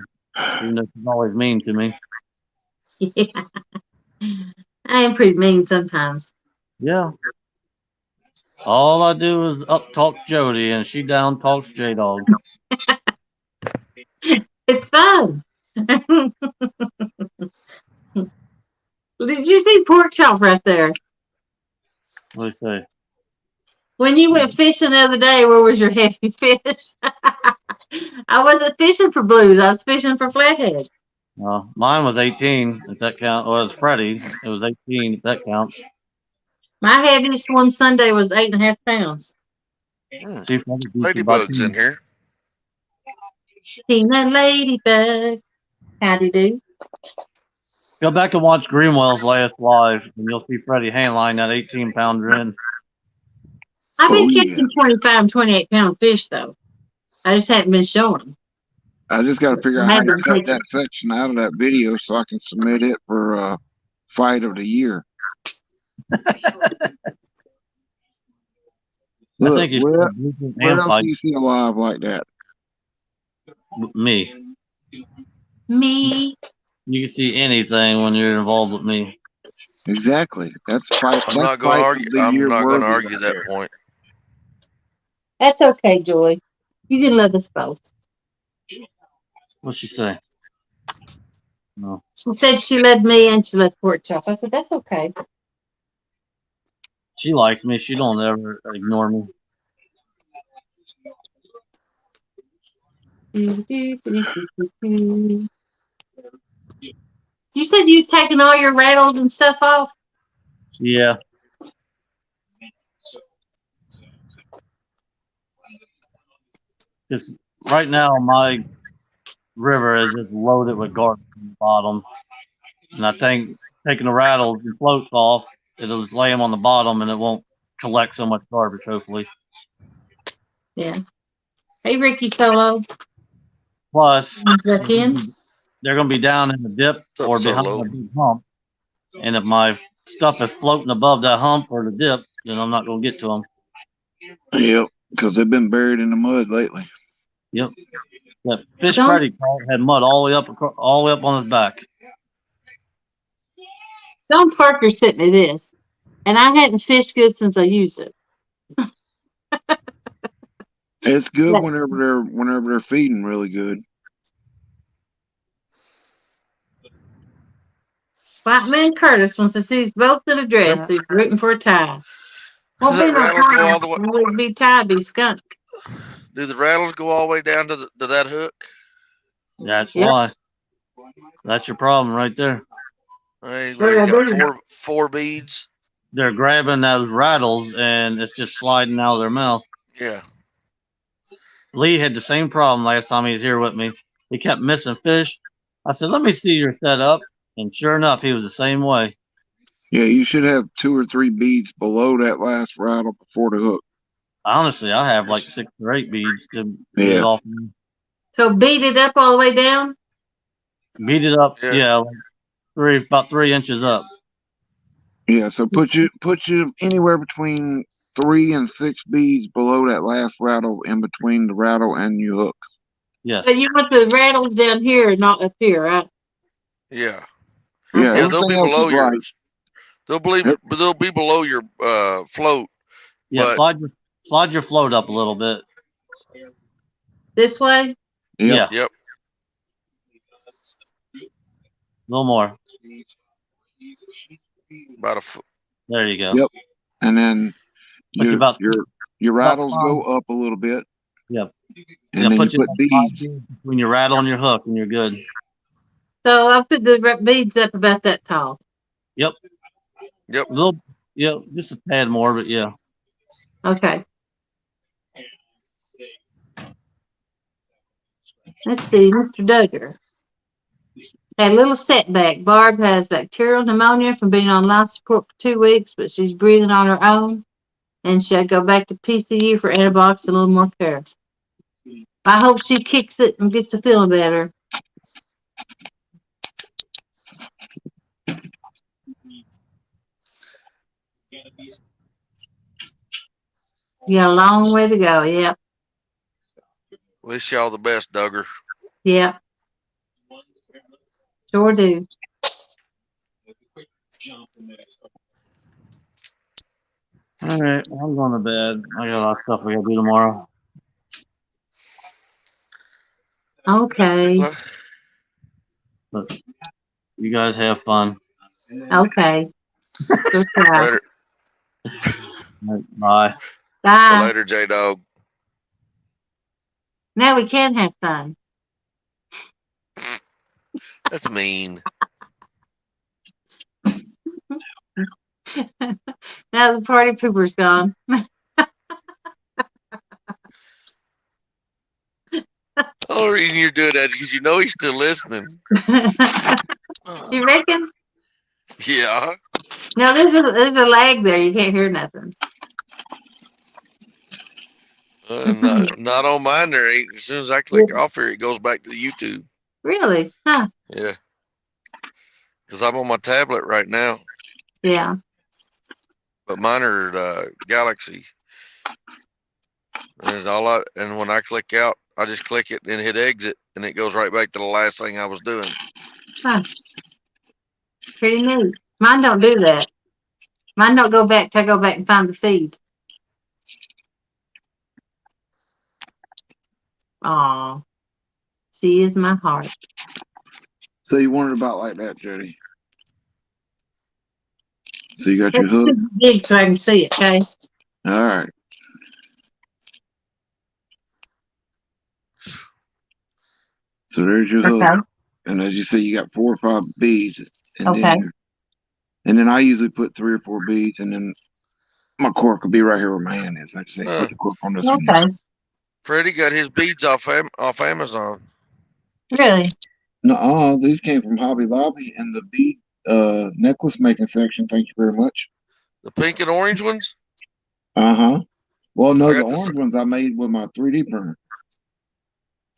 even though she's always mean to me. Yeah. I am pretty mean sometimes. Yeah. All I do is up talk Jody, and she down talks J Dog. It's fun. Did you see Pork Chop right there? What do you say? When you went fishing the other day, where was your heavy fish? I wasn't fishing for blues. I was fishing for flathead. Mine was 18, if that counts. Well, it was Freddie. It was 18, if that counts. My heaviest one Sunday was 8.5 pounds. See, Freddie beat you by Ladybugs 10. in here. Seen that ladybug. Howdy do. Go back and watch Greenwell's last live, and you'll see Freddie handline that 18-pounder in. I've been Oh, yeah. catching 25 and 28 pound fish though. I just haven't been showing them. I just gotta figure out how Maybe to I'm cut taking- that section out of that video so I can submit it for fight of the year. I Look, think it's where else fight do you see a live like that? me. Me. You can see anything when you're involved with me. Exactly. That's fight. I'm That's not going to fight of argue. the I'm year not going to worthy argue right that there. point. That's okay, Joy. You can love us both. What'd she say? No. She said she loved me and she loved Pork Chop. I said, that's okay. She likes me. She don't ever ignore me. You said you've taken all your rattles and stuff off? Yeah. Just right now, my river is just loaded with garbage on the bottom, and I think taking the rattles and floats off, it'll just lay them on the bottom, and it won't collect so much garbage. Hopefully. Yeah. Hey, Ricky Solo. Plus, Back in. they're going to be down in the dip up, or behind Solo? a big hump, and if my stuff is floating above that hump or the dip, then I'm not going to get to them. Yep, because they've been buried in the mud lately. Yep. That fish Don't- Freddy caught had mud all the way up, all the way up on his back. Don Parker sent me this, and I hadn't fished good since I used it. It's good Yeah. whenever they're feeding really good. White man Curtis wants to see us both in a dress. He's rooting for a tie. Won't Does be that no rattle go tie. all the way? Won't be tie, be skunk. Do the rattles go all the way down to that hook? That's Yep. why. That's your problem right there. Hey, Yeah, you got they're- four beads. They're grabbing those rattles and it's just sliding out of their mouth. Yeah. Lee had the same problem last time he was here with me. He kept missing fish. I said, let me see your setup. And sure enough, he was the same way. Yeah, you should have 2 or 3 beads below that last rattle before the hook. Honestly, I have like 6 or 8 beads to get Yeah. it off. So beat it up all the way down. Beat it up, Yeah. yeah, like about 3 inches up. Yeah, so put you anywhere between 3 and 6 beads below that last rattle, in between the rattle and your hook. Yes. But you want the rattles down here, not up here, right? Yeah. Yeah, Yeah, they'll everything be else below is right. yours. They'll Yep. they'll be below your float. Yeah, But- slide your float up a little bit. This way. Yep. Yeah, Yep. a little more. About a foot. There you go. Yep. And then Like about- your rattles about go up a little bit. Yep. And Yeah, then put you put your beads. between your rattle and your hook, and you're good. So I'll put the beads up about that tall. Yep. A little, yeah, just a tad more, but yeah. Okay. Let's see, Mr. Duggar. Had a little setback. Barb has bacterial pneumonia from being on life support for 2 weeks, but she's breathing on her own. And she'll go back to PCU for antibiotics and a little more care. I hope she kicks it and gets to feeling better. You got a long way to go. Yep. Wish y'all the best, Duggar. Yep. Sure do. All right, I'm going to bed. I got a lot of stuff I got to do tomorrow. Okay. But you guys have fun. Okay. Good try. Later, All right, bye. Bye. later, J Dog. Now we can have fun. That's mean. Now the party pooper's gone. The only reason you're doing that is because you know he's still listening. You reckon? Yeah. No, there's a lag there. You can't hear nothing. Not on mine. There ain't. As soon as I click off here, it goes back to YouTube. Really? Huh? Yeah. Because I'm on my tablet right now, Yeah. but mine are Galaxy. And when I click out, I just click it and hit exit, and it goes right back to the last thing I was doing. Huh. Pretty neat. Mine don't do that. Mine don't go back till I go back and find the feed. Aw. She is my heart. So you wanted about like that, Jody. So you got your hook. Big so I can see it, okay? All right. So there's your hook. Okay. And as you see, you got 4 or 5 beads. And Okay. then I usually put 3 or 4 beads, and then my cork will be right here where my hand is. I just say, put the cork on this one. Okay. Freddie got his beads off Amazon. Really? No, these came from Hobby Lobby and the bead necklace making section. Thank you very much. The pink and orange ones. Uh-huh. Well, no, I the got this. orange ones I made with my 3D printer.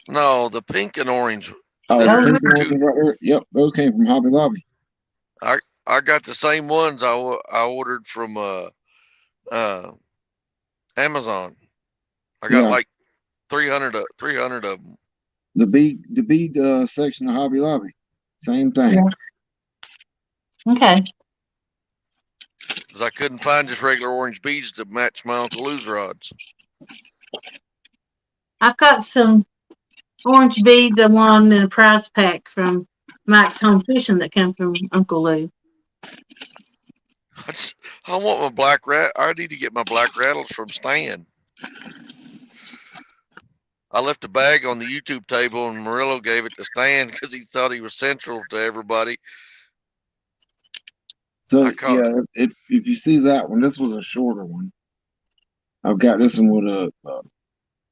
No, the pink and orange. Oh, that the are pink and two- orange right there. Yep, those came from Hobby Lobby. I got the same ones I ordered from Amazon. I got Yeah. like 300 of them. The bead section of Hobby Lobby. Same thing. Yeah. Okay. Cause I couldn't find just regular orange beads to match my Uncle Lou's rods. I've got some orange beads I won in a prize pack from Mike's Home Fishing that came from Uncle Lou. I want my black rat. I need to get my black rattles from Stan. I left a bag on the YouTube table and Murillo gave it to Stan because he thought he was central to everybody. So I caught yeah, if you see that one, this was a shorter one. I've got this one with a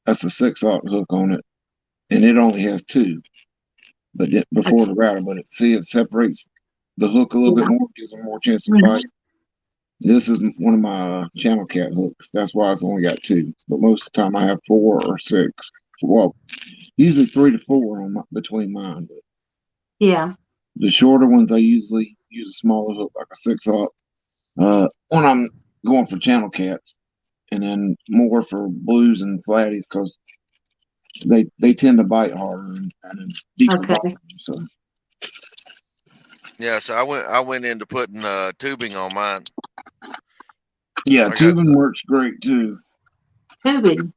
that's a 6/0 hook on it, and it only has 2. But before the rattle, but it separates the hook a little bit more, gives them more chance to bite. This is one of my channel cat hooks. That's why it's only got 2. But most of the time I have 4 or 6. Well, usually 3 to 4 between mine. But Yeah. the shorter ones I usually use a smaller hook, like a 6/0. When I'm going for channel cats, and then more for blues and flatties because they tend to bite harder and deeper Okay. bite. So Yeah, so I went into putting tubing on mine. yeah, I got- tubing works great too. Tubing.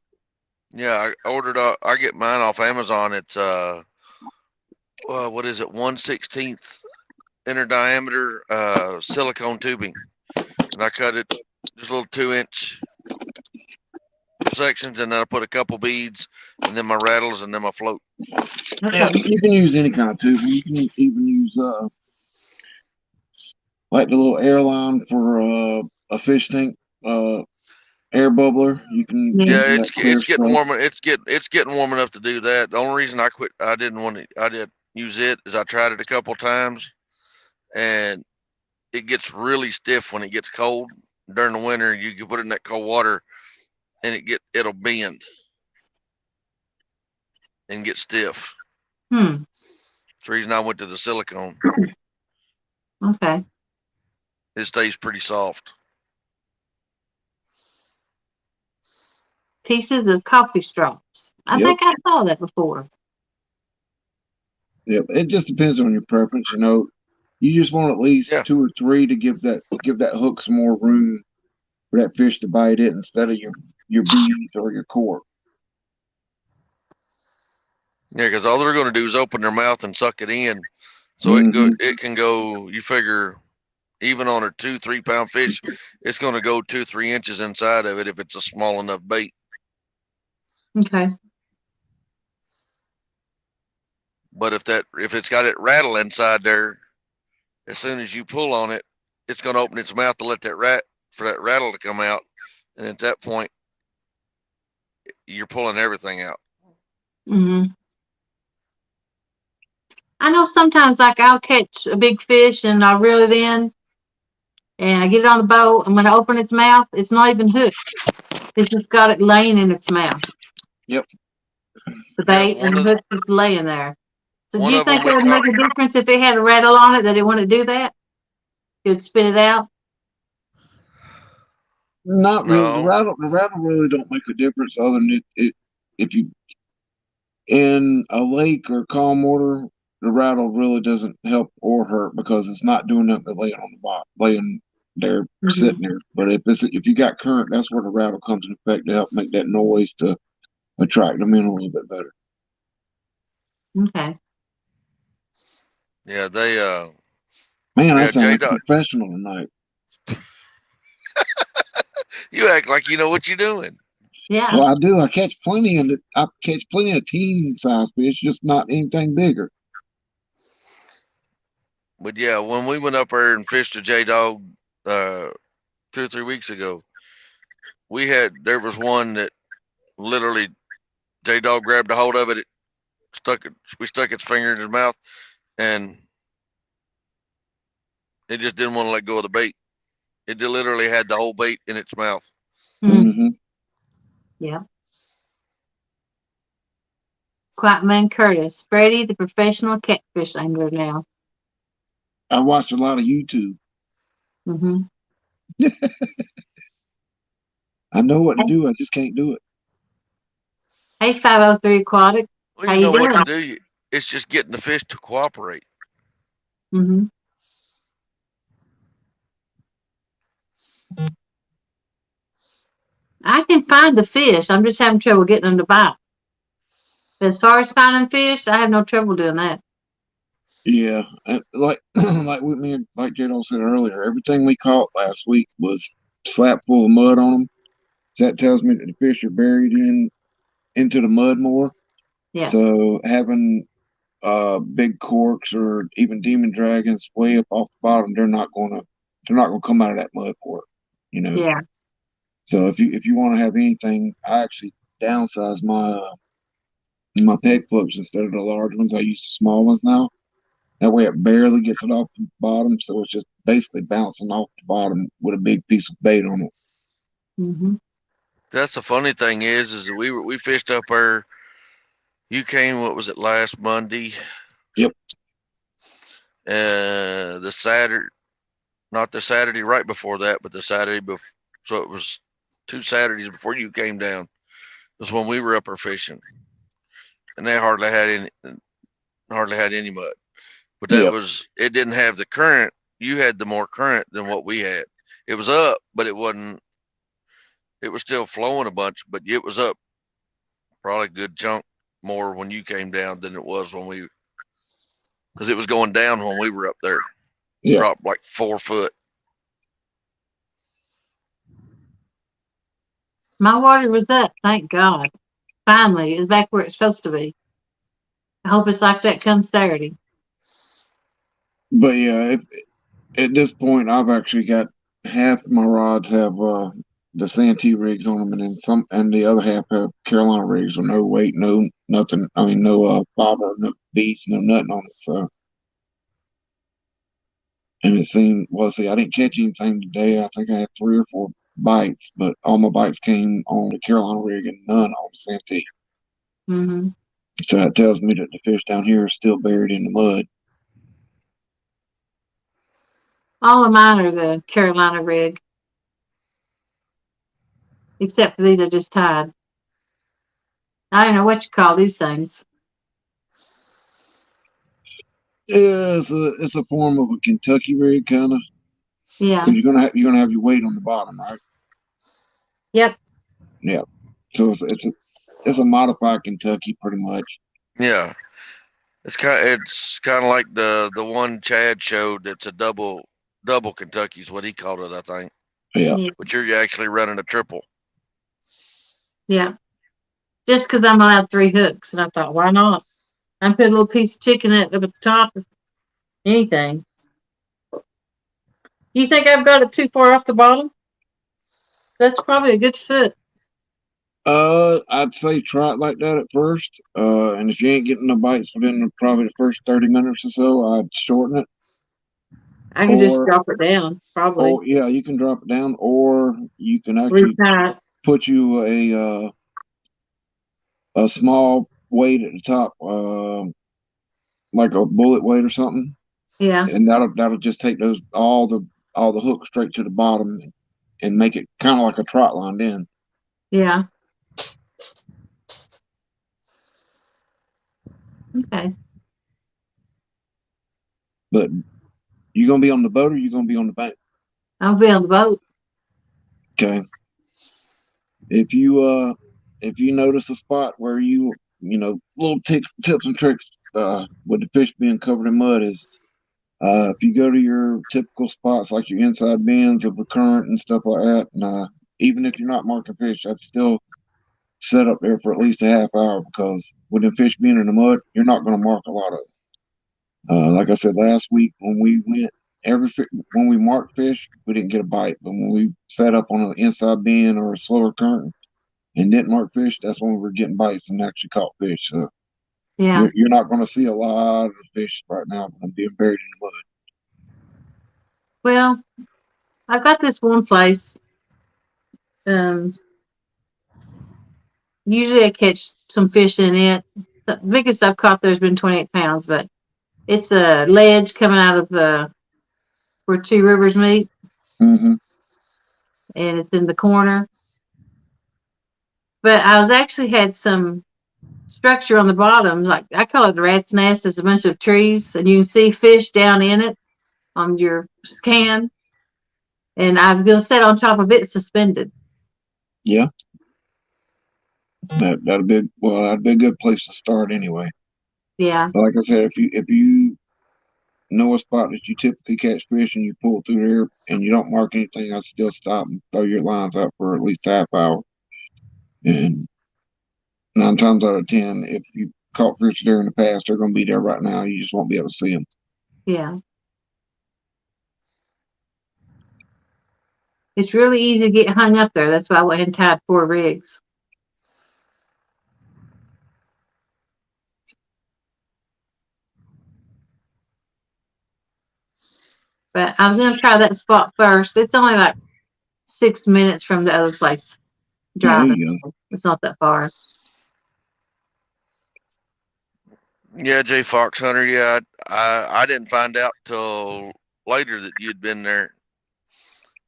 Yeah, I ordered. I get mine off Amazon. It's what is it? 1/16 inner diameter silicone tubing, and I cut it just little 2-inch sections, and then I put a couple beads, and then my rattles, and then my float. Yeah, Okay. you can use any kind of tubing. You can even use like the little airline for a fish tank air bubbler. You can Yeah. use Yeah, that clear it's getting stuff. warm. It's getting warm enough to do that. The only reason I quit, I didn't use it, is I tried it a couple times, and it gets really stiff when it gets cold during the winter. You can put it in that cold water, and it'll bend and get stiff. Hmm. That's the reason I went to the silicone. Okay. It stays pretty soft. Pieces of coffee straws. I Yep. think I saw that before. Yep. It just depends on your preference. You just want at least Yeah. 2 or 3 to give that hook some more room for that fish to bite it instead of your beads or your cork. Yeah, because all they're going to do is open their mouth and suck it in. So Mhm. it can go. You figure, even on a 2-3 pound fish, it's going to go 2-3 inches inside of it if it's a small enough bait. Okay. But if it's got it rattle inside there, as soon as you pull on it, it's going to open its mouth to let that rattle to come out, and at that point, you're pulling everything out. Hmm. I know sometimes, like, I'll catch a big fish and I'll reel it in and I get it on the boat. And when I open its mouth, it's not even hooked. It's just got it laying in its mouth. Yep. The bait one and the of- hook is laying there. So do one you of them think it would we make a difference if it had a rattle on it that it wouldn't do that? It would spit it out? Not really. No. The rattle really don't make a difference other than if you in a lake or calm water, the rattle really doesn't help or hurt because it's not doing nothing but laying on the bottom, laying there, Mhm. sitting there. But if you got current, that's where the rattle comes in effect to help make that noise to attract them in a little bit better. Okay. Yeah, they Man, I Yeah, sound like a J-Dog. professional tonight. You act like you know what you're doing. Yeah. Well, I do. I catch plenty of team size fish, just not anything bigger. But yeah, when we went up there and fished a J-Dog 2 or 3 weeks ago, there was one that literally J-Dog grabbed a hold of it. We stuck its finger in his mouth, and it just didn't want to let go of the bait. It literally had the whole bait in its mouth. Mm-hmm. Yeah. Quackman Curtis, Brady, the professional catfish angler now. I watched a lot of YouTube. Mm-hmm. I know what to do. I just can't do it. Hey, 503 Aquatic. Well, How you you know what to doing? do. It's just getting the fish to cooperate. Mm-hmm. I can find the fish. I'm just having trouble getting them to bite. As far as finding fish, I have no trouble doing that. Yeah, like like with me, like J-Dog said earlier, everything we caught last week was slap full of mud on them. That tells me that the fish are buried into the mud more. Yeah. So having big corks or even demon dragons way up off the bottom, they're not gonna come out of that mud port, you know. Yeah. So if you want to have anything, I actually downsize my peg flips instead of the large ones. I use the small ones now. That way it barely gets it off the bottom, so it's just basically bouncing off the bottom with a big piece of bait on it. Mm-hmm. That's the funny thing is that we fished up there. You came, what was it, last Monday? Yep. The Saturday, not the Saturday right before that, but the Saturday before. So it was 2 Saturdays before you came down. Was when we were up there fishing, and they hardly had any mud. But that Yep. was, it didn't have the current. You had the more current than what we had. It was up, but it wasn't. It was still flowing a bunch, but it was up probably a good chunk more when you came down than it was when we, because it was going down when we were up there. Yeah. Dropped like 4 foot. My water was up, thank God. Finally, it's back where it's supposed to be. I hope it's like that come Saturday. But yeah, at this point, I've actually got half my rods have the Santee rigs on them, and then and the other half have Carolina rigs with no weight, no nothing. I mean, no bobber, no beats, no nothing on it. So, and it seemed, well, see, I didn't catch anything today. I think I had 3 or 4 bites, but all my bites came on the Carolina rig and none on the Santee. Mm-hmm. So that tells me that the fish down here are still buried in the mud. All of mine are the Carolina rig. Except for these I just tied. I don't know what you call these things. Yeah, it's a form of a Kentucky rig, kind of. Yeah. Because you're gonna have your weight on the bottom, right? Yep. Yeah. So it's a modified Kentucky, pretty much. Yeah. It's kind of like the one Chad showed. That's a double Kentucky is what he called it, I think. Yeah. But you're actually running a triple. Yeah. Just because I'm allowed 3 hooks, and I thought, why not? I put a little piece of chicken up at the top of anything. You think I've got it too far off the bottom? That's probably a good foot. I'd say try it like that at first. And if you ain't getting the bites within probably the first 30 minutes or so, I'd shorten it. I can just drop it down, probably. Oh yeah, you can drop it down, or you can actually Retie it. put you a small weight at the top, like a bullet weight or something. Yeah. And that'll just take all the hooks straight to the bottom and make it kind of like a trot line then. Yeah. Okay. But you gonna be on the boat or you gonna be on the bank? I'll be on the boat. Okay. If you notice a spot where you know, little tips and tricks with the fish being covered in mud is if you go to your typical spots like your inside bins of the current and stuff like that, and even if you're not marking fish, I'd still set up there for at least a half hour, because with the fish being in the mud, you're not going to mark a lot of it. Like I said last week, when we went when we marked fish, we didn't get a bite, but when we set up on an inside bin or a slower current, and didn't mark fish, that's when we were getting bites and actually caught fish. So Yeah. you're not going to see a lot of fish right now being buried in the mud. Well, I got this one place. Um, Usually I catch some fish in it. The biggest I've caught there's been 28 pounds, but it's a ledge coming out of where two rivers meet, Mm-hmm. and it's in the corner. But I was actually had some structure on the bottom, like I call it a rat's nest. It's a bunch of trees, and you can see fish down in it on your scan. And I'm gonna sit on top of it suspended. Yeah, that'd be a good place to start anyway. Yeah, But like I said, if you know a spot that you typically catch fish and you pull through there and you don't mark anything, I'd still stop and throw your lines out for at least half hour. And 9 times out of 10, if you caught fish there in the past, they're going to be there right now. You just won't be able to see them. yeah. It's really easy to get hung up there. That's why I went and tied 4 rigs. But I was gonna try that spot first. It's only like 6 minutes from the other place Yeah, there driving. you go. It's not that far. Yeah, Jay Fox Hunter. Yeah, I didn't find out till later that you'd been there.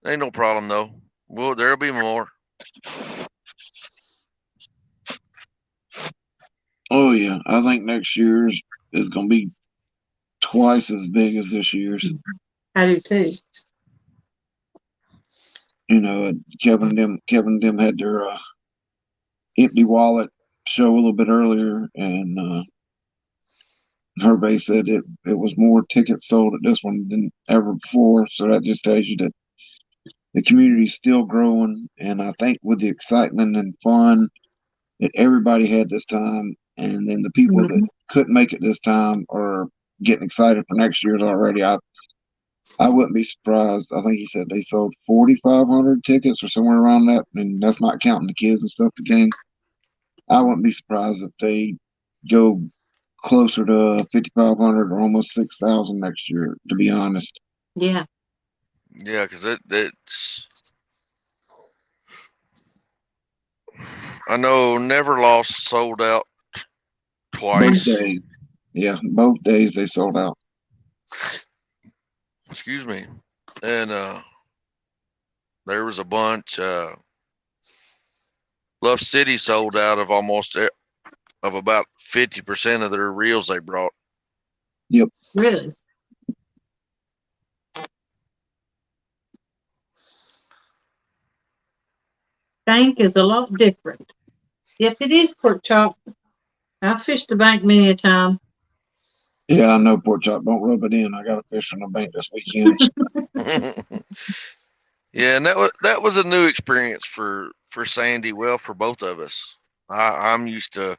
Ain't no problem though. Well, there'll be more. Oh yeah, I think next year's is going to be twice as big as this year's. I do too. You know, Kevin and them had their empty wallet show a little bit earlier, and Hervey said it was more tickets sold at this one than ever before. So that just tells you that the community's still growing. And I think with the excitement and fun that everybody had this time, and then the people that couldn't make it this time are getting excited for next year's already. I wouldn't be surprised. I think he said they sold 4,500 tickets or somewhere around that, and that's not counting the kids and stuff that came. I wouldn't be surprised if they go closer to 5,500 or almost 6,000 next year, to be honest. Yeah. Yeah, because it's. I know Never Lost sold out Both twice. days. Yeah, both days they sold out. Excuse me. And there was a bunch. Bluff City sold out of of about 50% of their reels they brought. Really. Bank is a lot different. Yep, it is pork chop. I've fished the bank many a time. Yeah, I know, pork chop. Don't rub it in. I got a fish on the bank this weekend. Yeah, and that was a new experience for Sandy. Well, for both of us. I'm used to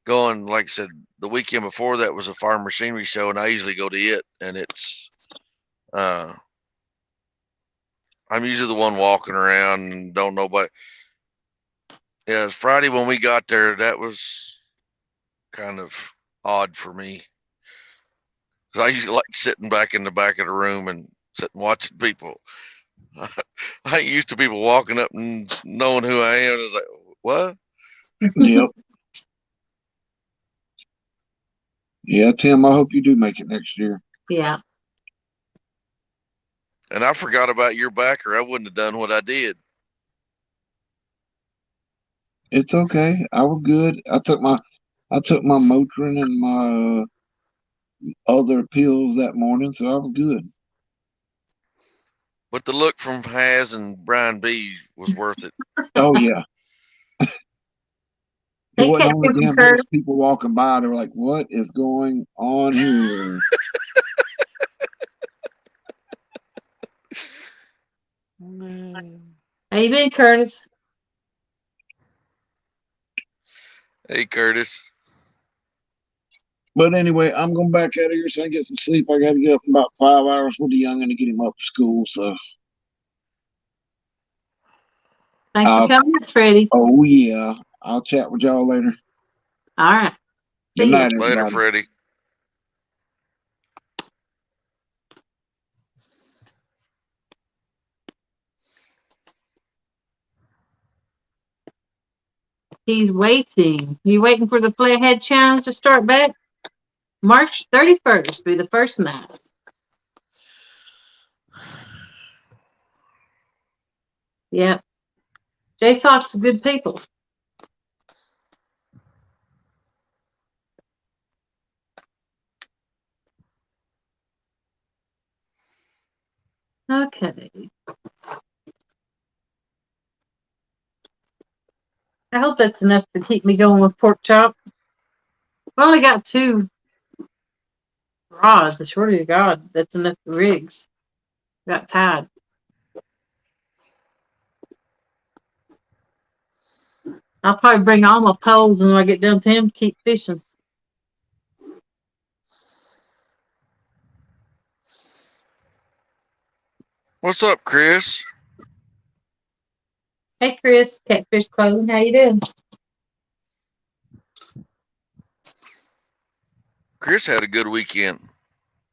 going, like I said, the weekend before that was a farm machinery show, and I usually go to it, and it's I'm usually the one walking around and don't know, but yeah, it's Friday when we got there. That was kind of odd for me because I usually like sitting back in the back of the room and sitting watching people. I ain't used to people walking up and knowing who I am. It's like, what? Yep. Yeah, Tim, I hope you do make it next year. Yeah. And I forgot about your backer. I wouldn't have done what I did. It's okay. I was good. I took my Motrin and my other pills that morning, so I was good. But the look from Haz and Brian B was worth it. Oh yeah. It They wasn't kept only him them, there was people walking by, they were like, what is going on here? How you been, Curtis? Hey, Curtis. But anyway, I'm going back out of here so I can get some sleep. I got to get up in about 5 hours with the youngin' to get him up for school. So Thanks for Uh, coming, Freddie. Oh yeah. I'll chat with y'all later. All right. Good See ya. night, Later, everybody. Freddie. He's waiting. You waiting for the Flathead Challenge to start back? March 31st be the first night. Yep. Jay Fox is good people. Okay. I hope that's enough to keep me going with pork chop. I've only got 2 rods. I swear to God, that's enough rigs. Got tied. I'll probably bring all my poles when I get done with him to keep fishing. What's up, Chris? Hey, Chris, Catfish Clothing, how you doing? Chris had a good weekend.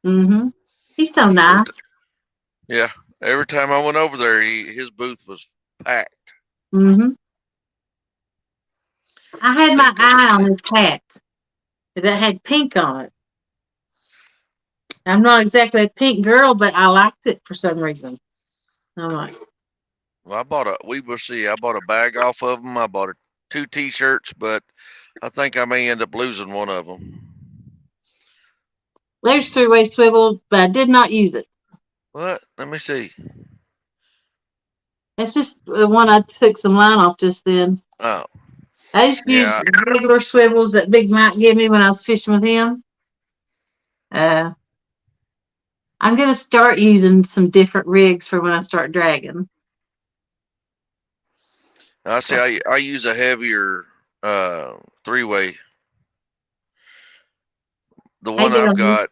Mm-hmm. He's so nice. Yeah. Every time I went over there, his booth was packed. Mm-hmm. I had my eye on his hat. That had pink on it. I'm not exactly a pink girl, but I liked it for some reason. I'm like, Well, we will see. I bought a bag off of them. I bought 2 t-shirts, but I think I may end up losing one of them. there's 3-way swivel, but I did not use it. What? Let me see. It's just the one I took some line off just then. Oh, I just yeah. used regular swivels that Big Mike gave me when I was fishing with him. I'm going to start using some different rigs for when I start dragging. I see. I use a heavier 3-way. The I one get I've on got,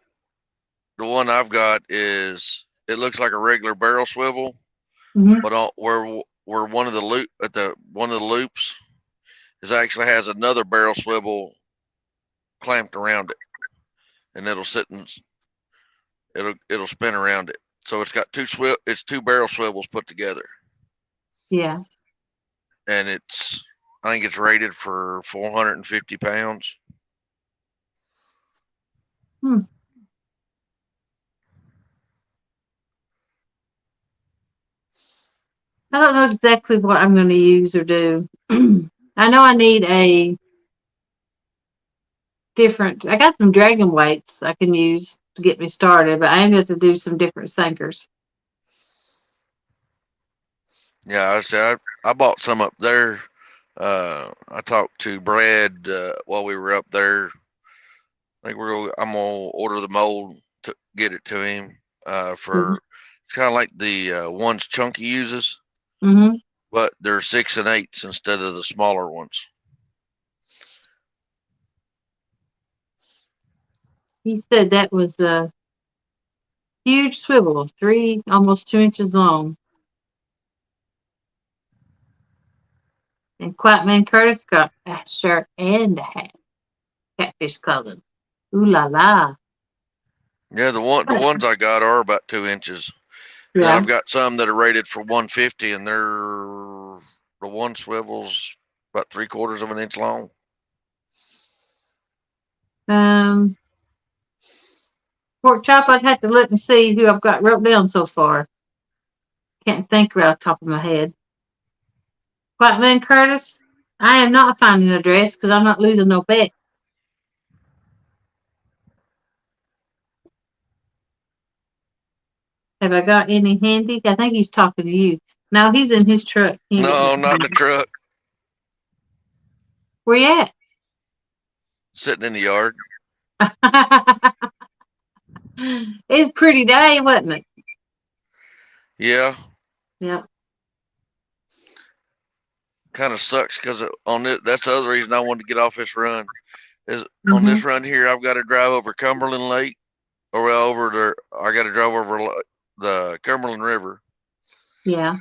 the one I've got is it looks like a regular barrel swivel, Mhm. but where one of the loops is actually has another barrel swivel clamped around it, and it'll spin around it. So it's got 2 barrel swivels put together, Yeah. and I think it's rated for 450 pounds. I don't know exactly what I'm going to use or do. I know I need a different, I got some dragon weights I can use to get me started, but I am going to do some different sinkers. Yeah, I bought some up there. I talked to Brad while we were up there. I'm gonna order the mold to get it to him for it's kind of like the ones Chunky uses, Mm-hmm. but they're 6 and 8s instead of the smaller ones. He said that was a huge swivel, almost 2 inches long. And Quiet Man Curtis got a shirt and a hat. Catfish Clothing. Ooh la la. Yeah, the ones I got are about 2 inches. And then Yeah. I've got some that are rated for 150, and the one swivel's about 3/4 of an inch long. Pork chop, I'd have to look and see who I've got wrote down so far. Can't think right off the top of my head. Quiet Man Curtis, I am not finding an address because I'm not losing no bet. Have I got any handy? I think he's talking to you. No, he's in his truck. No, not in the truck. Where you at? Sitting in the yard. It's a pretty day, wasn't it? Yeah. Yeah. Kind of sucks because on it, that's the other reason I wanted to get off this run. Is on this run here, I've got to drive over Cumberland Lake, or over there. I got to drive over the Cumberland River. Yeah.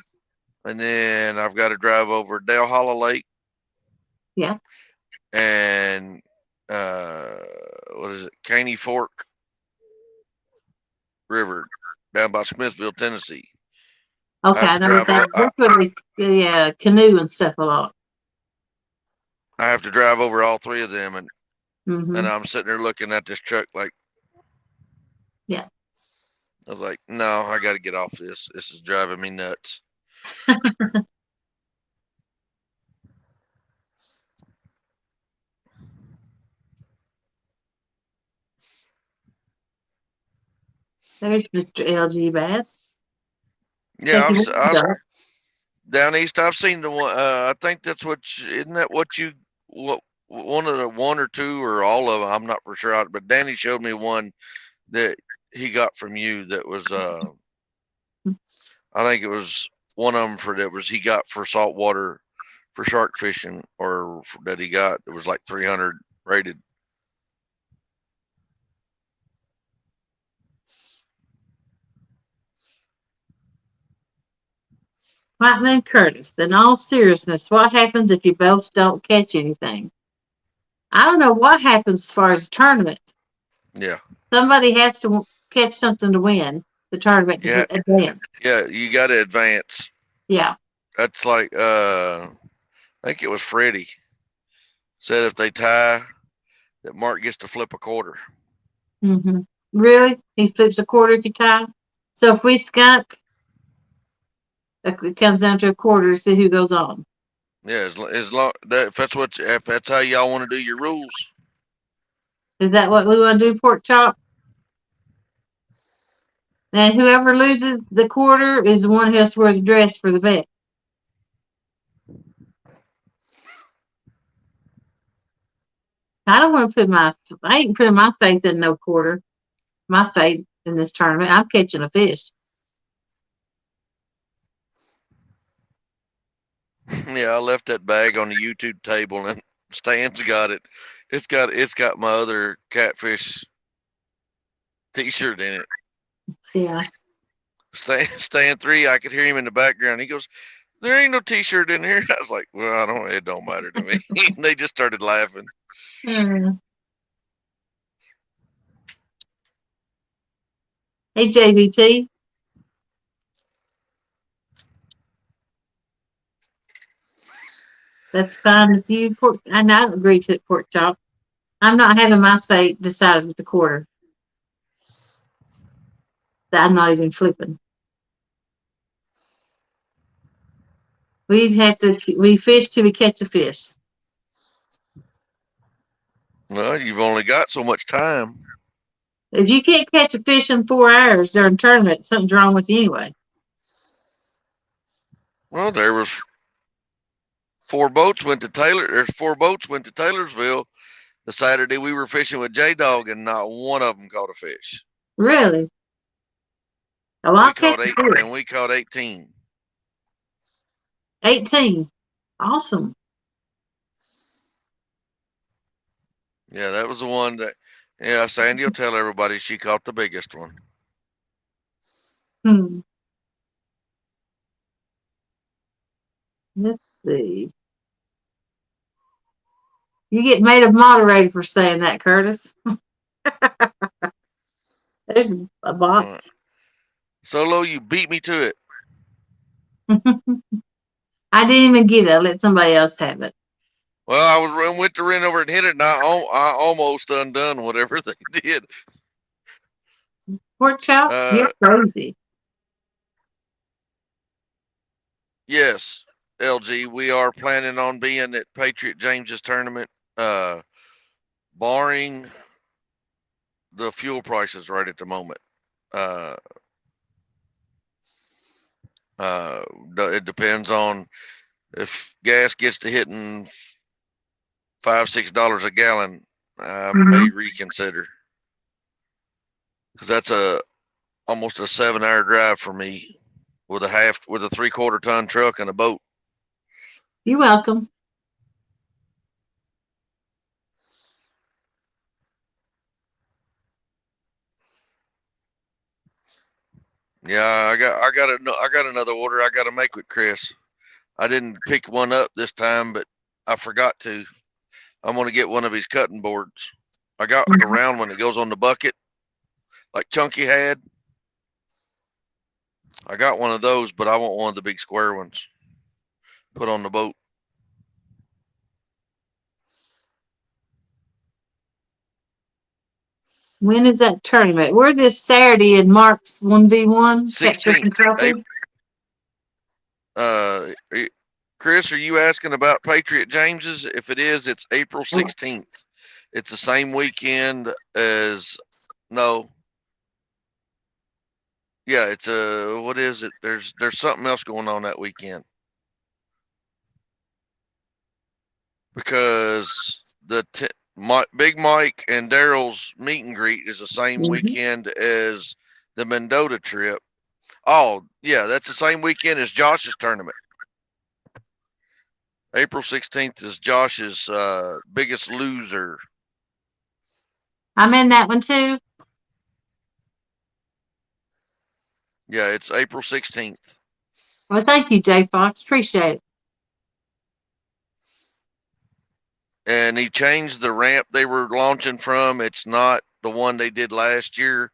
and then I've got to drive over Dale Hollow Lake. Yeah. And what is it? Caney Fork River down by Smithville, Tennessee. Okay, I have to know what drive that's where they canoe and stuff a lot. I have to drive over all three of them, and Hmm. I'm sitting there looking at this truck like, Yeah. I was like, no, I got to get off this. This is driving me nuts. There's Mr. LG Bass. Yeah, Take your window. down east. I've seen the one. I think that's isn't that what one of the one or two or all of them. I'm not for sure. But Danny showed me one that he got from you that was I think it was one of them he got for saltwater for shark fishing, or that he got, it was like 300 rated. Whiteman Curtis, in all seriousness, what happens if you both don't catch anything? I don't know what happens as far as the tournament. Yeah, Somebody has to catch something to win the tournament yeah, to advance. yeah. You got to advance. Yeah. That's like I think it was Freddie said if they tie, that Mark gets to flip a quarter. Hmm. Really? He flips a quarter if you tie? So if we skunk, it comes down to a quarter to see who goes on. Yeah, as long that if that's how y'all want to do your rules. Is that what we want to do, pork chop? And whoever loses the quarter is the one who has to wear the dress for the bet. I don't want to I ain't putting my faith in no quarter. My faith in this tournament. I'm catching a fish. Yeah, I left that bag on the YouTube table, and Stan's got it. It's got my other catfish T-shirt in it. Yeah. Stan 3, I could hear him in the background. He goes, "There ain't no T-shirt in here." I was like, "Well, I don't. It don't matter to me." They just started laughing. Mm. Hey, JVT. That's fine with you, pork. And I don't agree to it, pork chop. I'm not having my fate decided with the quarter. I'm not even flipping. We fish till we catch a fish. Well, you've only got so much time. If you can't catch a fish in 4 hours during tournament, something's wrong with you anyway. Well, there was 4 boats went to Taylor. There's 4 boats went to Taylorsville the Saturday we were fishing with J Dog, and not one of them caught a fish. Really? A lot We caught catch 8, fish. and we caught 18. 18. Awesome. Yeah, that was the one that. Yeah, Sandy will tell everybody she caught the biggest one. Hmm. Let's see. You get made a moderator for saying that, Curtis. There's a box. Solo, you beat me to it. I didn't even get it. I let somebody else have it. Well, went to run over and hit it, and I almost undone whatever they did. Pork chop, you're crazy. Yes, LG, we are planning on being at Patriot James's tournament, barring the fuel prices right at the moment. It depends on if gas gets to hitting $5-6 a gallon. I may reconsider, because that's almost a 7-hour drive for me with a 3/4 ton truck and a boat. You're welcome. Yeah, I got another order I got to make with Chris. I didn't pick one up this time, but I forgot to. I'm gonna get one of his cutting boards. I got the round one that goes on the bucket, like Chunky had. I got one of those, but I want one of the big square ones. Put on the boat. When is that tournament? We're this Saturday in Mark's 1v1. 16th. Chris, are you asking about Patriot James's? If it is, it's April 16th. It's the same weekend as no. Yeah, it's what is it? There's something else going on that weekend. Because Big Mike and Daryl's meet and greet is the same weekend as the Mendota trip. Oh, yeah, that's the same weekend as Josh's tournament. April 16th is Josh's Biggest Loser. I'm in that one too. Yeah, it's April 16th. Well, thank you, Jay Fox. Appreciate it. And he changed the ramp they were launching from. It's not the one they did last year.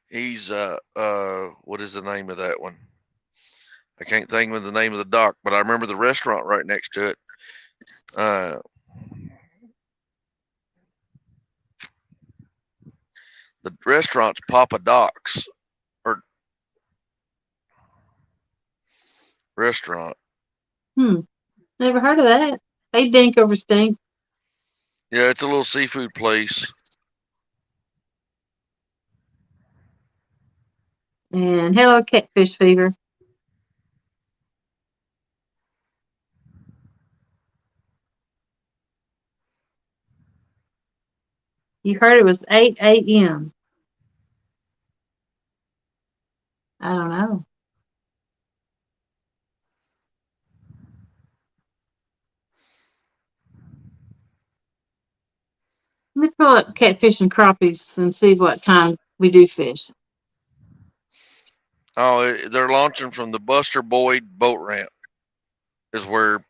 He's what is the name of that one? I can't think of the name of the dock, but I remember the restaurant right next to it. The restaurant's Papa Doc's or restaurant. Never heard of that. Hey, Dink over Stink. Yeah, it's a little seafood place. And hello, Catfish Fever. You heard it was 8 a.m. I don't know. Let me pull up Catfish and Crappies and see what time we do fish. Oh, they're launching from the Buster Boyd boat ramp. Is where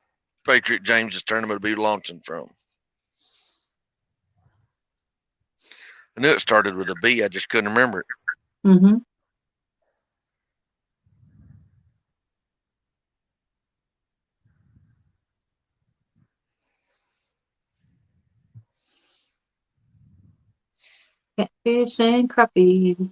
Patriot James's tournament will be launching from. I knew it started with a B. I just couldn't remember it. Mm-hmm. Catfish and Crappies.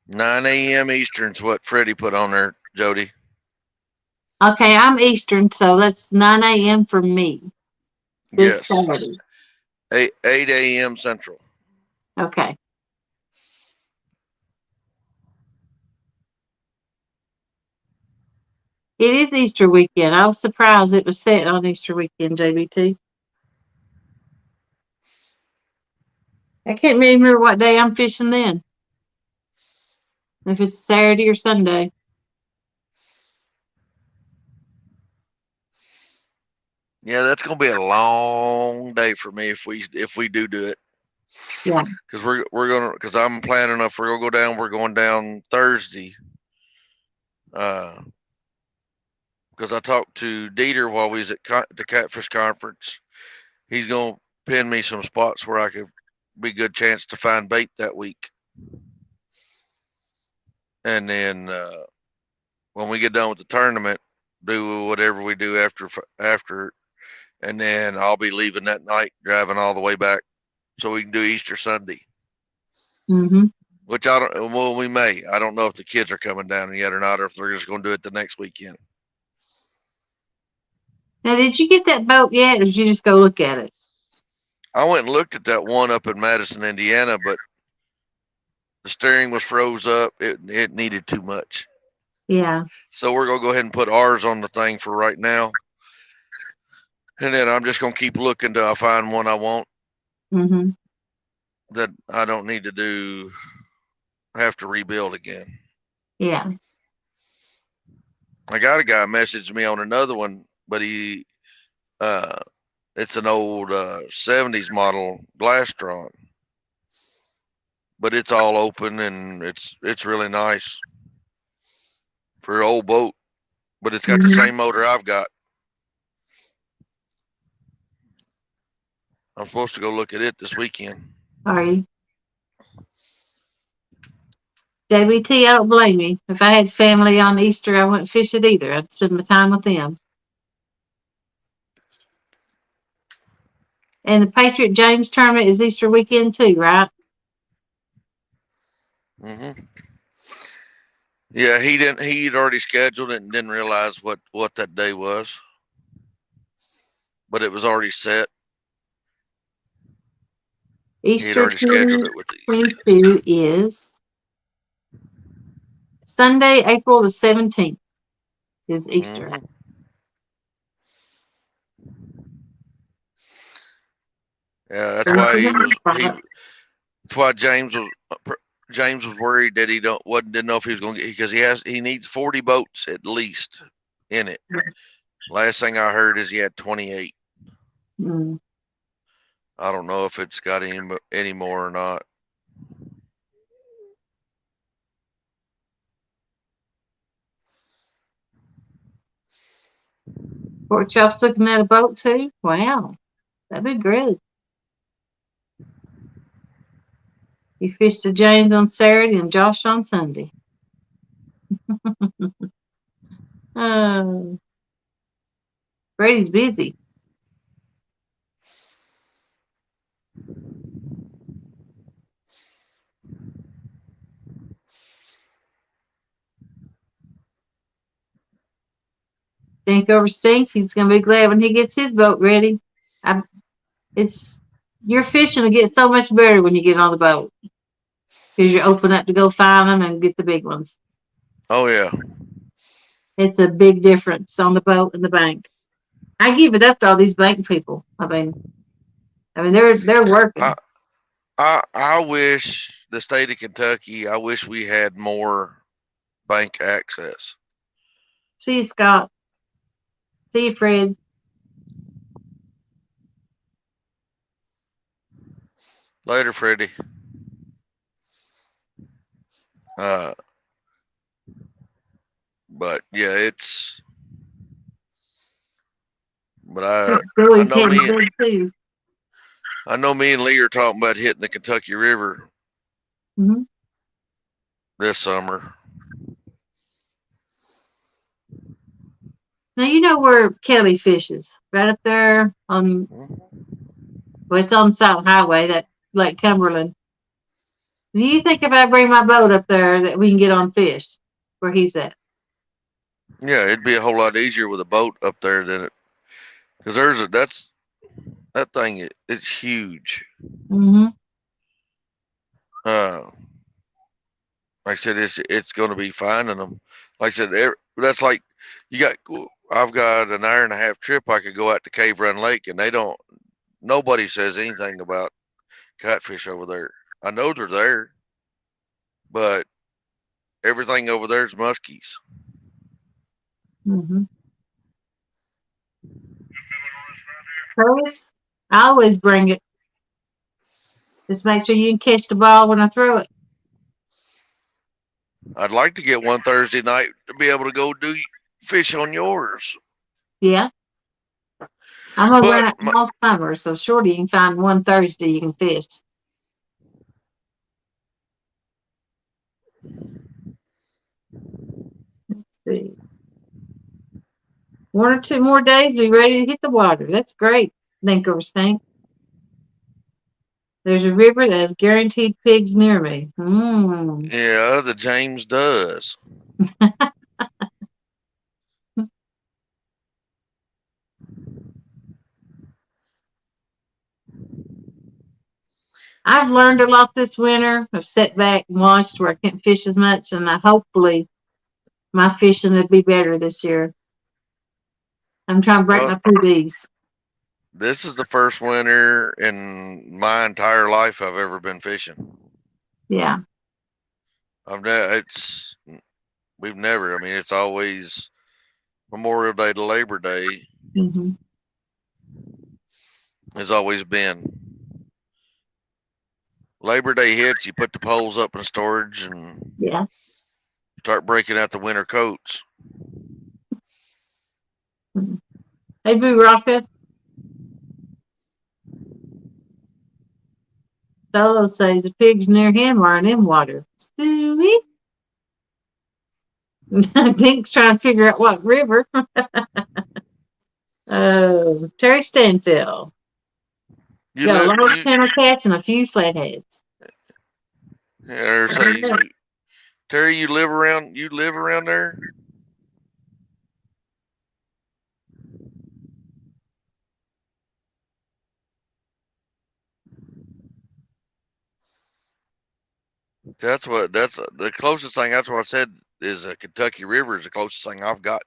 Nine a.m. Eastern's what Freddie put on there, Jody. Okay, I'm Eastern, so that's 9 a.m. for me. This Yes. Saturday. 8 a.m. Central. Okay. It is Easter weekend. I was surprised it was set on Easter weekend, JBT. I can't remember what day I'm fishing then. If it's Saturday or Sunday. Yeah, that's gonna be a long day for me if we do it. Yeah. Because because I'm planning if we're gonna go down. We're going down Thursday. Because I talked to Dieter while we was at the Catfish Conference. He's gonna pin me some spots where I could be a good chance to find bait that week. And then when we get done with the tournament, do whatever we do after, and then I'll be leaving that night, driving all the way back, so we can do Easter Sunday. Mm-hmm. Which I don't. Well, we may. I don't know if the kids are coming down yet or not, or if they're just going to do it the next weekend. Now, did you get that boat yet, or did you just go look at it? I went and looked at that one up in Madison, Indiana, but the steering was froze up. It needed too much. Yeah. So we're gonna go ahead and put ours on the thing for right now, and then I'm just gonna keep looking till I find one I want. Mm-hmm. That I don't need to have to rebuild again. Yeah. I got a guy message me on another one, but it's an old 70s model Glastron. but it's all open and it's really nice for an old boat. But it's got the Mhm. same motor I've got. I'm supposed to go look at it this weekend. Are you? JBT, I don't blame you. If I had family on Easter, I wouldn't fish it either. I'd spend my time with them. And the Patriot James tournament is Easter weekend too, right? hmm Yeah, he'd already scheduled it and didn't realize what that day was, but it was already set. He'd Easter already scheduled it with the 2022 is Sunday, April the 17th is Easter. Mhm. Yeah, that's why that's why James was worried that he didn't know if he was going to get, because he needs 40 boats at least in it. Last thing I heard is he had 28. Mm. I don't know if it's got any more or not. Pork chop's looking at a boat too? Wow. That'd be great. You fished the James on Saturday and Josh on Sunday. Oh, Brady's busy. Stink over stink. He's gonna be glad when he gets his boat ready. Your fishing will get so much better when you get on the boat because you're open up to go find them and get the big ones. Oh yeah. It's a big difference on the boat and the bank. I give it up to all these bank people. I mean they're working. I wish the state of Kentucky, I wish we had more bank access. See you, Scott. See you, Fred. Later, Freddie. But yeah, but Billy's hitting big too. I know me and Lee are talking about hitting the Kentucky River Mm-hmm. this summer. Now you know where Kelly fishes, right up there on. Well, it's on the South Highway, that Lake Cumberland. Do you think if I bring my boat up there that we can get on fish where he's at? Yeah, it'd be a whole lot easier with a boat up there than it, because that thing. It's huge. Mm-hmm. Like I said, it's going to be finding them. Like I said, that's like I've got an hour and a half trip. I could go out to Cave Run Lake, and nobody says anything about catfish over there. I know they're there, but everything over there is muskies. Mm-hmm. Curtis, I always bring it. Just make sure you can catch the ball when I throw it. I'd like to get one Thursday night to be able to go do fish on yours. Yeah. I'm gonna run But it all summer, so surely you can find one Thursday you can fish. Let's see. 1 or 2 more days, be ready to hit the water. That's great. Think over stink. There's a river that has guaranteed pigs near me. yeah, the James does. I've learned a lot this winter. I've sat back and watched where I can't fish as much, and hopefully my fishing will be better this year. I'm trying to break Well, my PBs. this is the first winter in my entire life I've ever been fishing. Yeah. We've never. I mean, it's always Memorial Day to Labor Day Mm-hmm. has always been. Labor Day hits, you put the poles up in storage and Yeah. start breaking out the winter coats. Hey, Boo Rocka. Solo says the pigs near him are in water. Stewie. Dink's trying to figure out what river. Terry Stanfield. You Got a live, lot of you, panel cats and a few flatheads. or say, Terry, you live around there? That's the closest thing. That's what I said is a Kentucky River is the closest thing I've got.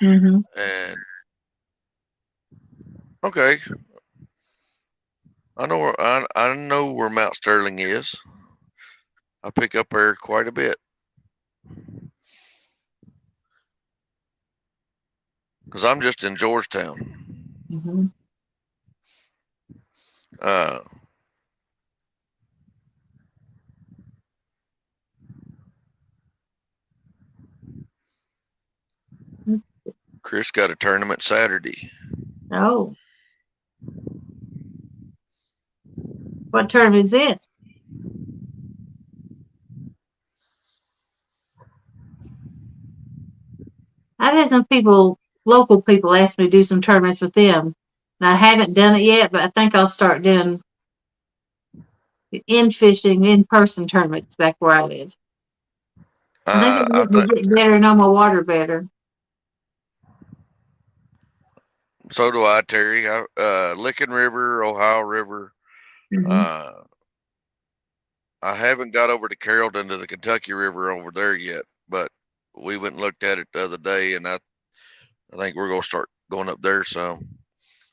Mm-hmm. And okay, I know where Mount Sterling is. I pick up there quite a bit because I'm just in Georgetown. Mm-hmm. Uh, Chris got a tournament Saturday. Oh. What term is it? I've had some people, local people, ask me to do some tournaments with them. And I haven't done it yet, but I think I'll start doing in fishing, in-person tournaments back where I live. I think I it'll think get better, know my water better. so do I, Terry. Licking River, Ohio River. Mm-hmm. I haven't got over to Carrollton to the Kentucky River over there yet, but we went and looked at it the other day, and I think we're gonna start going up there some.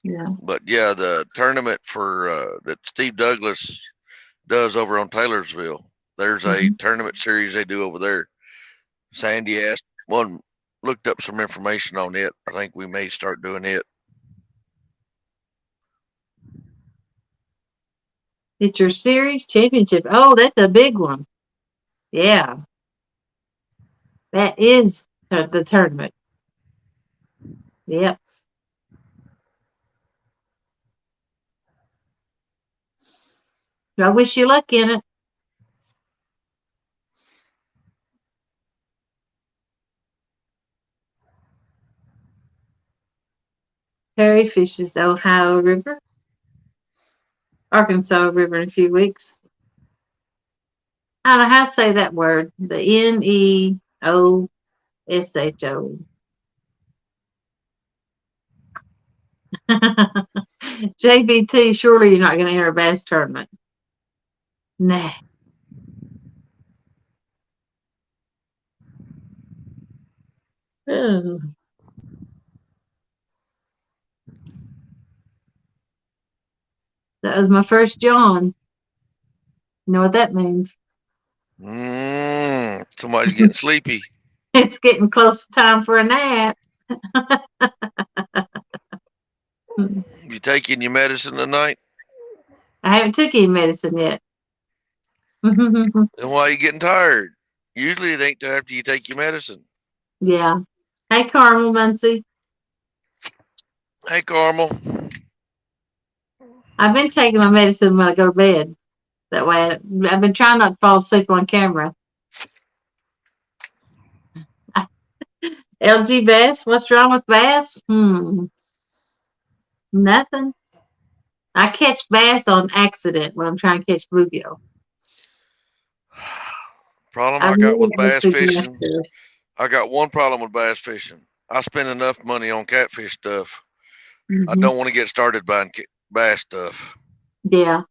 Yeah. But yeah, the tournament for that Steve Douglas does over on Taylorsville. There's a Mm-hmm. tournament series they do over there. Sandy looked up some information on it. I think we may start doing it. It's your series championship. Oh, that's a big one. Yeah. That is the tournament. Yep. I wish you luck in it. Perry fishes the Ohio River, Arkansas River in a few weeks. I don't know how to say that word. The Neosho. JBT, surely you're not going to enter a bass tournament. Nah. Ugh. That was my first John. You know what that means? Somebody's getting sleepy. It's getting close to time for a nap. You taking your medicine tonight? I haven't took any medicine yet. Then why are you getting tired? Usually it ain't till after you take your medicine. Yeah. Hey, Carmel Muncie. Hey, Carmel. I've been taking my medicine when I go to bed. That way, I've been trying not to fall asleep on camera. LG Bass, what's wrong with bass? Nothing. I catch bass on accident when I'm trying to catch bluegill. Problem I I got really with like bass to fishing. master. I got one problem with bass fishing. I spend enough money on catfish stuff. I Mm-hmm. don't want to get started buying bass stuff. Yeah.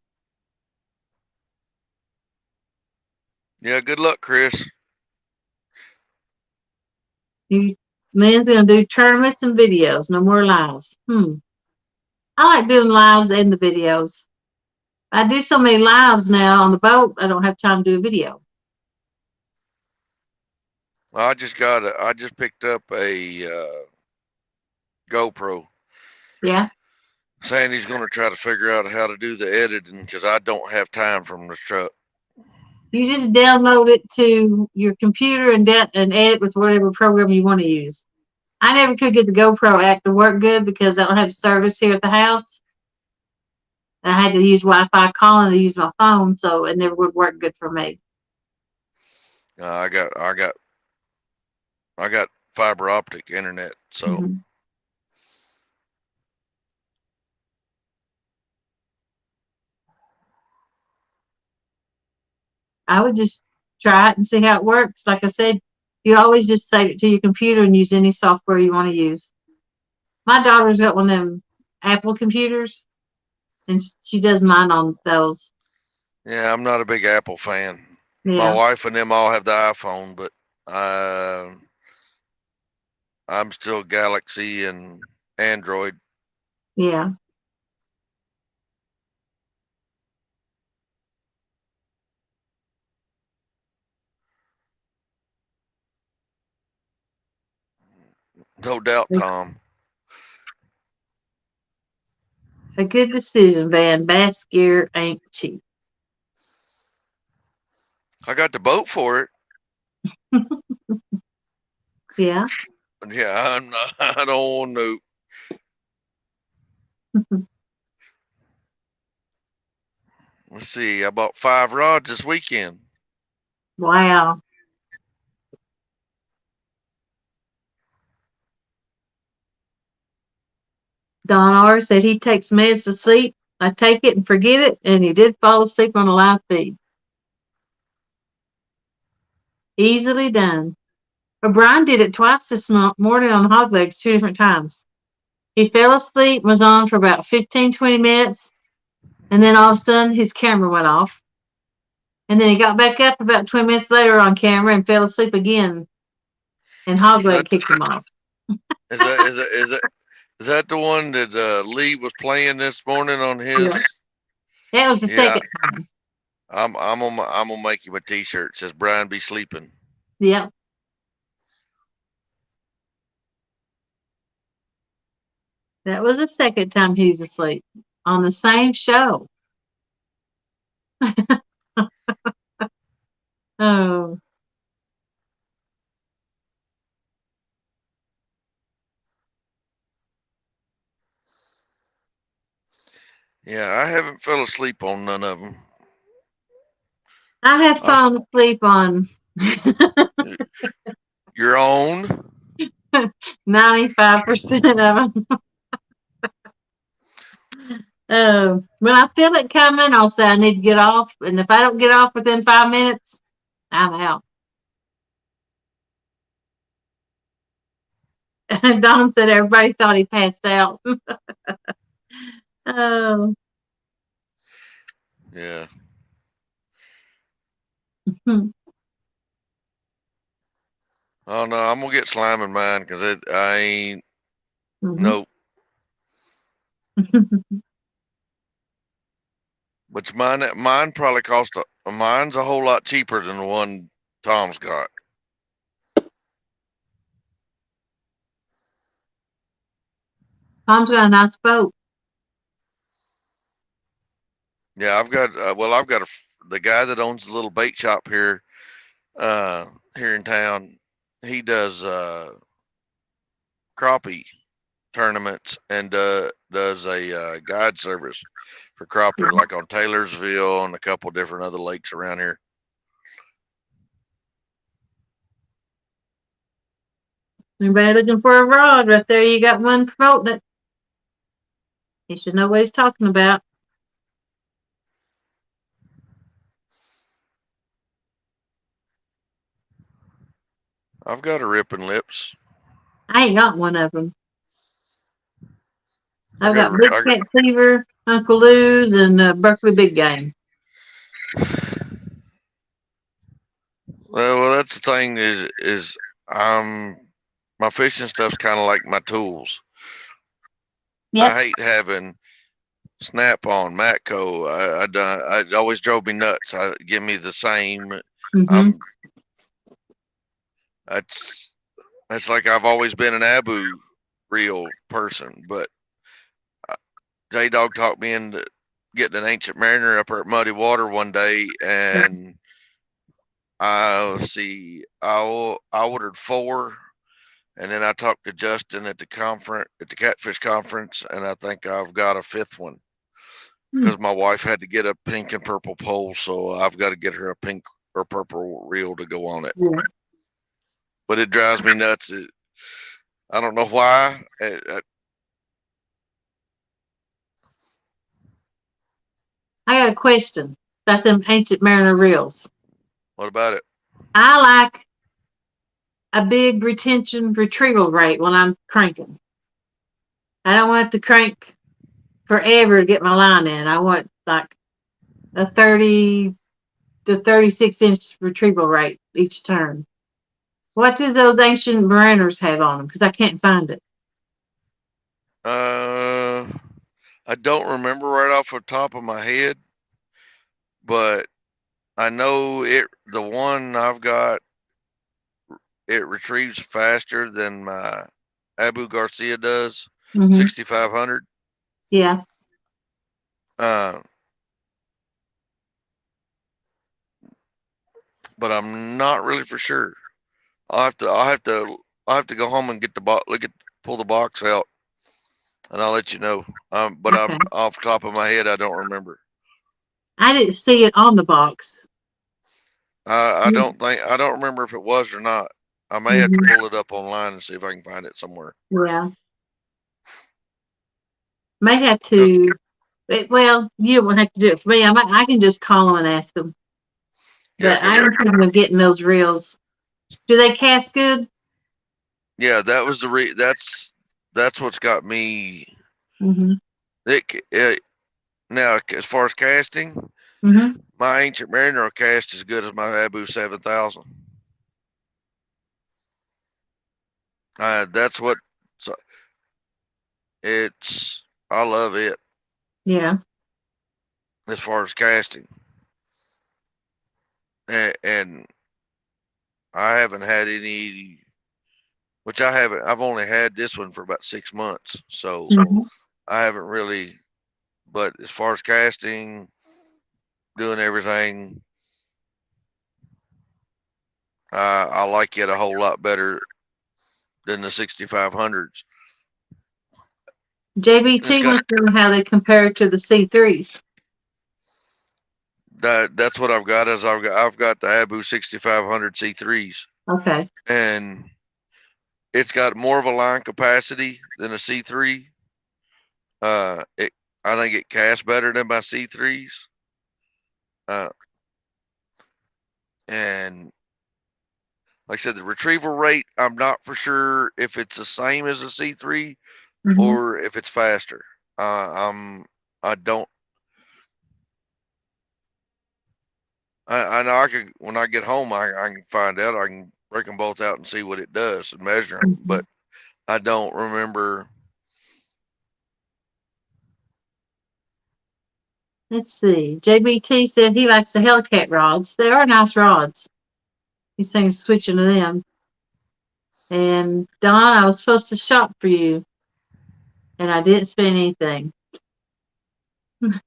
Yeah, good luck, Chris. Man's gonna do tournaments and videos, no more lives. I like doing lives and the videos. I do so many lives now on the boat, I don't have time to do a video. I just picked up a GoPro. Yeah. Sandy's gonna try to figure out how to do the editing because I don't have time from the truck. You just download it to your computer and edit with whatever program you want to use. I never could get the GoPro app to work good because I don't have service here at the house. And I had to use Wi-Fi calling to use my phone, so it never would work good for me. I got fiber optic internet, so Mhm. I would just try it and see how it works. Like I said, you always just save it to your computer and use any software you want to use. My daughter's got one of them Apple computers, and she does mine on those. yeah, I'm not a big Apple fan. My Yeah, wife and them all have the iPhone, but I'm still Galaxy and Android. yeah. No doubt, Tom. A good decision, Van. Bass gear ain't cheap. I got the boat for it. Yeah. Yeah, I'm not, I don't want to. Let's see. I bought 5 rods this weekend. Wow. Don R. said he takes meds to sleep. I take it and forget it, and he did fall asleep on a live feed. Easily done. But Brian did it twice this morning on hog legs, 2 different times. He fell asleep, was on for about 15, 20 minutes, and then all of a sudden his camera went off. And then he got back up about 20 minutes later on camera and fell asleep again. And hog leg kicked him off. Is that the one that Lee was playing this morning on his? Yeah. That was the Yeah. second time. I'm gonna make him a T-shirt. It says Brian be sleeping. Yep. That was the second time he was asleep on the same show. Oh, Yeah, I haven't fell asleep on none of them. I have fallen asleep on Your own? 95% of them. When I feel it coming, I'll say I need to get off. And if I don't get off within 5 minutes, I'm out. And Don said everybody thought he passed out. Oh. Yeah. Oh no, I'm gonna get slime in mine because I ain't. Nope. But mine probably cost mine's a whole lot cheaper than the one Tom's got. Tom's got a nice boat. Yeah, I've got the guy that owns the little bait shop here here in town. He does crappie tournaments and does a guide service for crappie, like on Taylorsville and a couple different other lakes around here. Anybody looking for a rod? Right there, you got one promoting it. He should know what he's talking about. I've got a Ripping Lips. I ain't got one of them. I've got I Big got- Cat Cleaver, Uncle Lou's, and Berkeley Big Game. Well, that's the thing is my fishing stuff's kind of like my tools. Yep. I hate having Snap-on, Matco. It always drove me nuts. Give me the same. Mm-hmm. That's like I've always been an Abu reel person, but J Dog talked me into getting an Ancient Mariner up there at Muddy Water one day, and let's see, I ordered 4, and then I talked to Justin at the Catfish conference, and I think I've got a 5th one because my wife had to get a pink and purple pole, so I've got to get her a pink or purple reel to go on it. Yeah. But it drives me nuts. I don't know why. I got a question about them Ancient Mariner reels. What about it? I like a big retention retrieval rate when I'm cranking. I don't want to crank forever to get my line in. I want like a 30 to 36-inch retrieval rate each turn. What does those Ancient Mariners have on them? Because I can't find it. I don't remember right off the top of my head, but I know the one I've got, it retrieves faster than my Abu Garcia does, 6500. Yeah. But I'm not really for sure. I'll have to go home and get pull the box out, and I'll let you know. But Okay. I'm off the top of my head, I don't remember. I didn't see it on the box. I don't remember if it was or not. I may have to pull it up online and see if I can find it somewhere. Yeah. May have to. Well, you won't have to do it for me. I can just call them and ask them. Yeah, But I'm thinking of getting those reels. Do they cast good? yeah, that was that's what's got me. Mm-hmm. Now, as far as casting, Mm-hmm. my Ancient Mariner will cast as good as my Abu 7000. That's what I love it Yeah. as far as casting, and I haven't had any, which I haven't. I've only had this one for about 6 months, so I haven't really. But as far as casting, doing everything, I like it a whole lot better than the 6500s. JBT wants to know how they compare to the C3s. That's what I've got. I've got the Abu 6500 C3s. Okay. And it's got more of a line capacity than a C3. I think it casts better than my C3s. And like I said, the retrieval rate, I'm not for sure if it's the same as a C3 or if it's faster. I don't. I know I could, when I get home, I can find out. I can break them both out and see what it does and measure them. But I don't remember. Let's see. JBT said he likes the Hellcat rods. They are nice rods. He's saying switching to them. And Don, I was supposed to shop for you, and I didn't spend anything.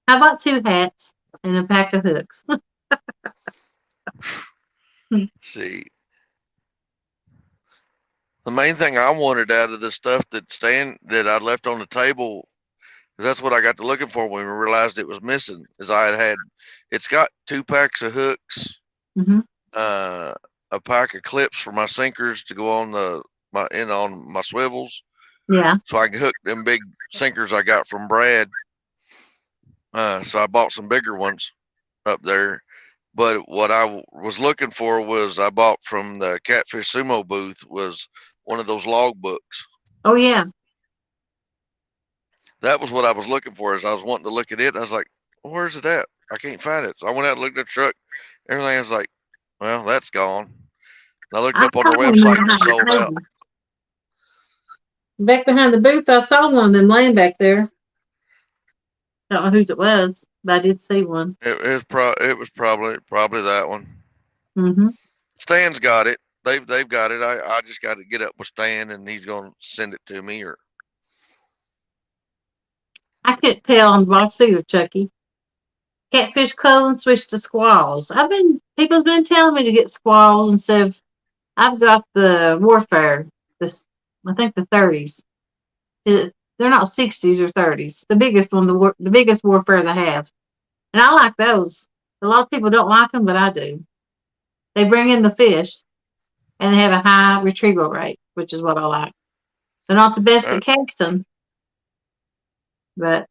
How about 2 hats and a pack of hooks? See, the main thing I wanted out of the stuff that I left on the table, that's what I got to looking for when we realized it was missing. Is it's got 2 packs of hooks, a pack of clips for my sinkers to go on on my swivels. Yeah. So I can hook them big sinkers I got from Brad. So I bought some bigger ones up there. But what I was looking for was I bought from the Catfish Sumo booth was one of those log books. Oh yeah. That was what I was looking for. As I was wanting to look at it, and I was like, well, "Where's it at? I can't find it." So I went out and looked at the truck. Everything was like, "Well, that's gone." And I looked up on their website and it's sold out. Back behind the booth, I saw one of them laying back there. I don't know whose it was, but I did see one. It was probably that one. Mm-hmm. Stan's got it. They've got it. I just got to get up with Stan and he's gonna send it to me. Or I couldn't tell on the box either, Chucky. Catfish clothing switched to squalls. People's been telling me to get squalls instead of, I've got the Warfare, this, I think the 30s. They're not 60s or 30s. The biggest one, the biggest Warfare they have. And I like those. A lot of people don't like them, but I do. They bring in the fish, and they have a high retrieval rate, which is what I like. They're not the best Uh, at casting, but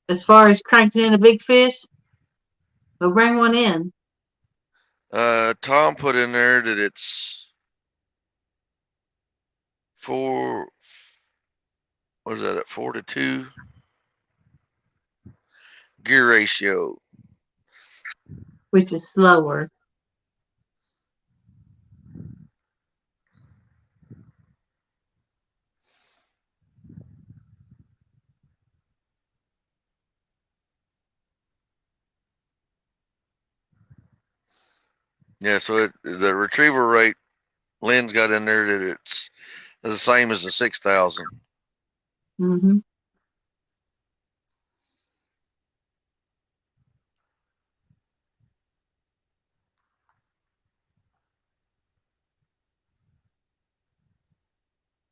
as far as cranking in a big fish, they'll bring one in. Tom put in there that it's four. What is that at 4-2 gear ratio? Which is slower. Yeah, so the retrieval rate Lynn's got in there that it's the same as the 6,000. Mm-hmm.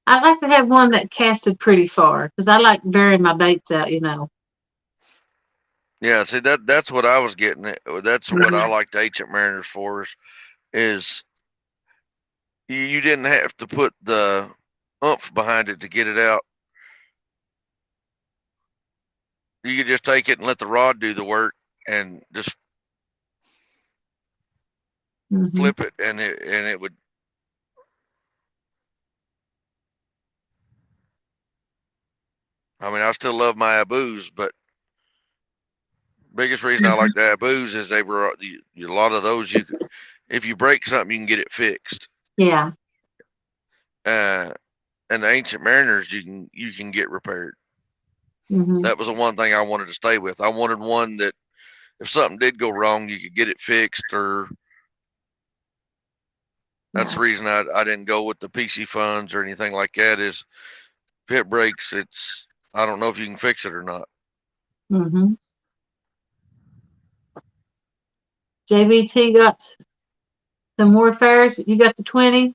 I'd like to have one that casted pretty far because I like burying my baits out, you know. Yeah, see that's what I was getting at. That's what I Yeah. like the Ancient Mariners for is you didn't have to put the oomph behind it to get it out. You could just take it and let the rod do the work and just Mm-hmm. flip it and it would. I mean, I still love my Abus, but biggest reason I like the Abus is they were a lot of those you could, if you break something, you can get it fixed. Yeah. And the Ancient Mariners you can get repaired. Mm-hmm. That was the one thing I wanted to stay with. I wanted one that if something did go wrong, you could get it fixed. Or that's the reason I didn't go with the PC funds or anything like that. Is if it breaks, I don't know if you can fix it or not. Mm-hmm. JBT got some Warfares. You got the 20.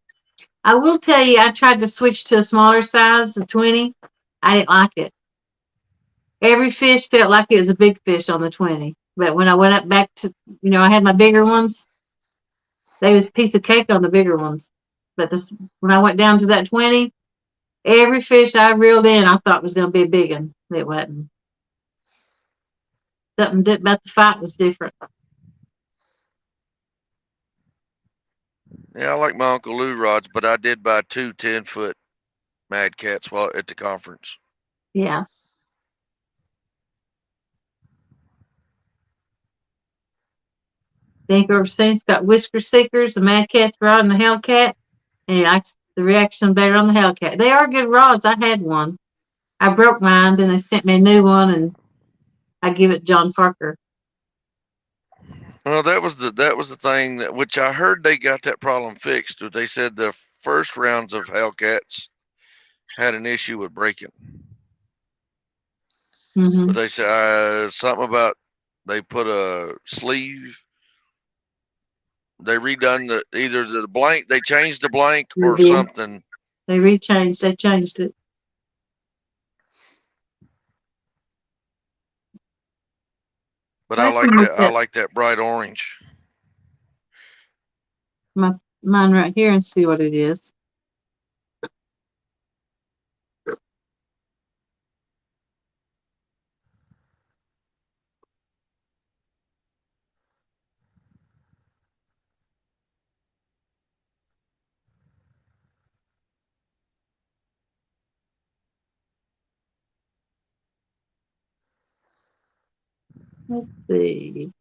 I will tell you, I tried to switch to a smaller size, the 20. I didn't like it. Every fish felt like it was a big fish on the 20. But when I went up back to, I had my bigger ones, they was a piece of cake on the bigger ones. But when I went down to that 20, every fish I reeled in, I thought was going to be a big one. It wasn't. Something about the fight was different. Yeah, I like my Uncle Lou rods, but I did buy 2 10-foot Mad Cats while at the conference. Yeah. Vancouver Saints got Whisker Seekers, the Mad Cat's rod, and the Hellcat. And he likes the reaction better on the Hellcat. They are good rods. I had one. I broke mine, then they sent me a new one, and I give it John Parker. Well, that was the thing that which I heard they got that problem fixed. They said the first rounds of Hellcats had an issue with breaking. Mm-hmm. But they said something about they put a sleeve. They redone either the blank. They changed the blank or something. They changed it. But I like that bright orange. Mine right here and see what it is. Let's see.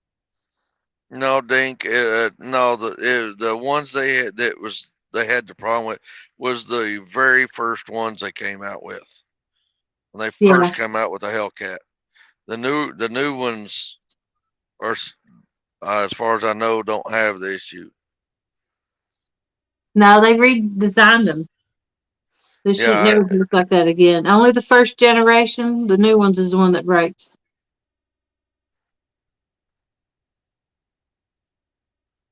No, Dink. No, the ones they had they had the problem with was the very first ones they came out with when they first came out with the Hellcat. The new ones are, as far as I know, don't have the issue. No, they redesigned them. This Yeah, should never look like that again. Only the first generation, the new ones is the one that breaks.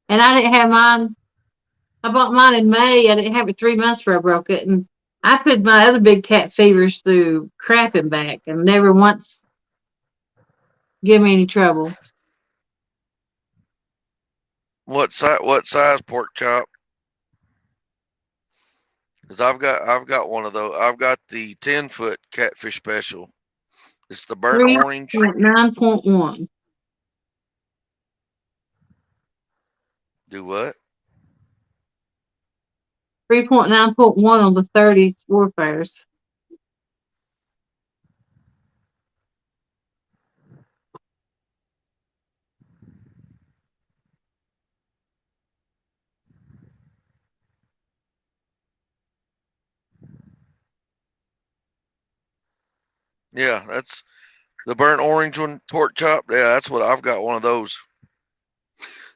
And I didn't have mine. I bought mine in May. I didn't have it 3 months before I broke it. And I put my other big cat fevers through crapping back and never once give me any trouble. What size pork chop? Because I've got one of those. I've got the 10-foot catfish special. It's the burnt orange. 9.1. Do what? 3.9.1 on the 30 Warfares. Yeah, that's the burnt orange one, pork chop. Yeah, that's what I've got. One of those.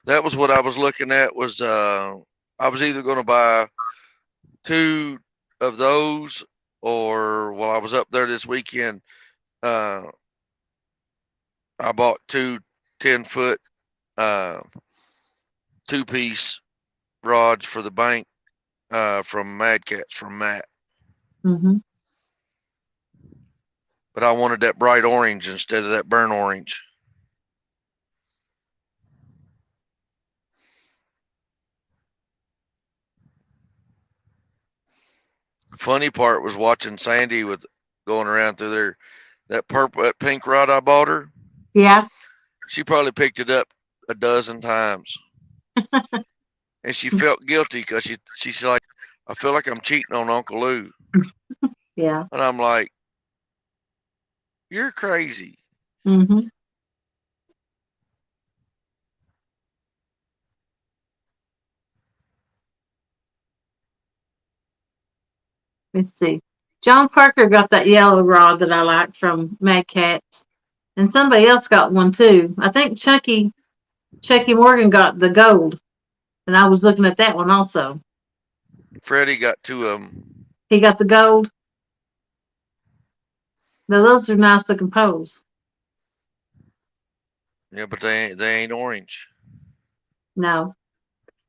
That was what I was looking at. Was I was either going to buy 2 of those, or while I was up there this weekend, I bought 2 10-foot 2-piece rods for the bank from Mad Cats from Matt. Mm-hmm. But I wanted that bright orange instead of that burnt orange. Funny part was watching Sandy with going around through there. That pink rod I bought her. Yeah. She probably picked it up a dozen times, and she felt guilty because she's like, I feel like I'm cheating on Uncle Lou, Yeah. and I'm like, you're crazy. Mm-hmm. Let's see. John Parker got that yellow rod that I liked from Mad Cats. And somebody else got one too. I think Chucky Morgan got the gold. And I was looking at that one also. Freddie got 2 of them. He got the gold. Now those are nice looking poles. Yeah, but they ain't orange. No.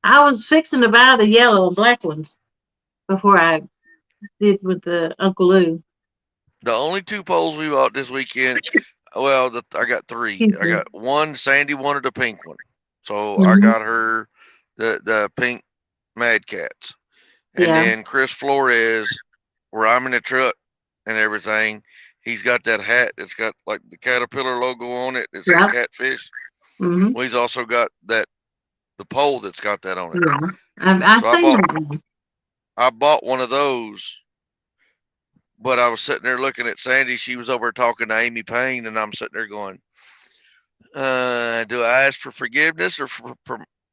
I was fixing to buy the yellow and black ones before I did with the Uncle Lou. The only 2 poles we bought this weekend. Well, I got 3. I got one. Sandy wanted a pink one, so I got her the pink Mad Cats. And then Chris Flores, where I'm in the truck and everything, he's got that hat that's got like the Caterpillar logo on it. It's a catfish. Mm-hmm. Well, he's also got the pole that's got that on it. Yeah. I So seen that one. I bought one of those, but I was sitting there looking at Sandy. She was over talking to Amy Payne, and I'm sitting there going, do I ask for forgiveness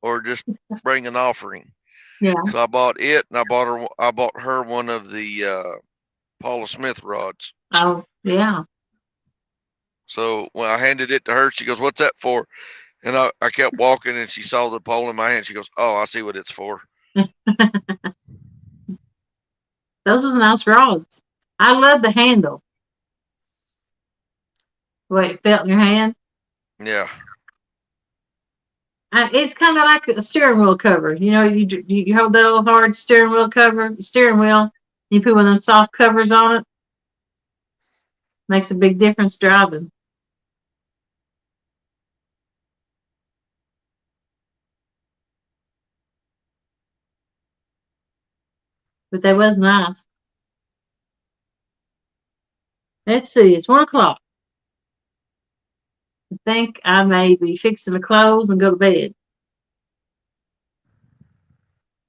or just bring an offering? Yeah. So I bought it, and I bought her one of the Paula Smith rods. Oh, yeah. So when I handed it to her, she goes, "What's that for?" And I kept walking, and she saw the pole in my hand. She goes, "Oh, I see what it's for." Those were nice rods. I love the handle. The way it felt in your hand. Yeah. It's kind of like a steering wheel cover. You know, you hold that old hard steering wheel cover, steering wheel. You put one of them soft covers on it. Makes a big difference driving. But that was nice. Let's see. It's 1 o'clock. I think I may be fixing the clothes and go to bed.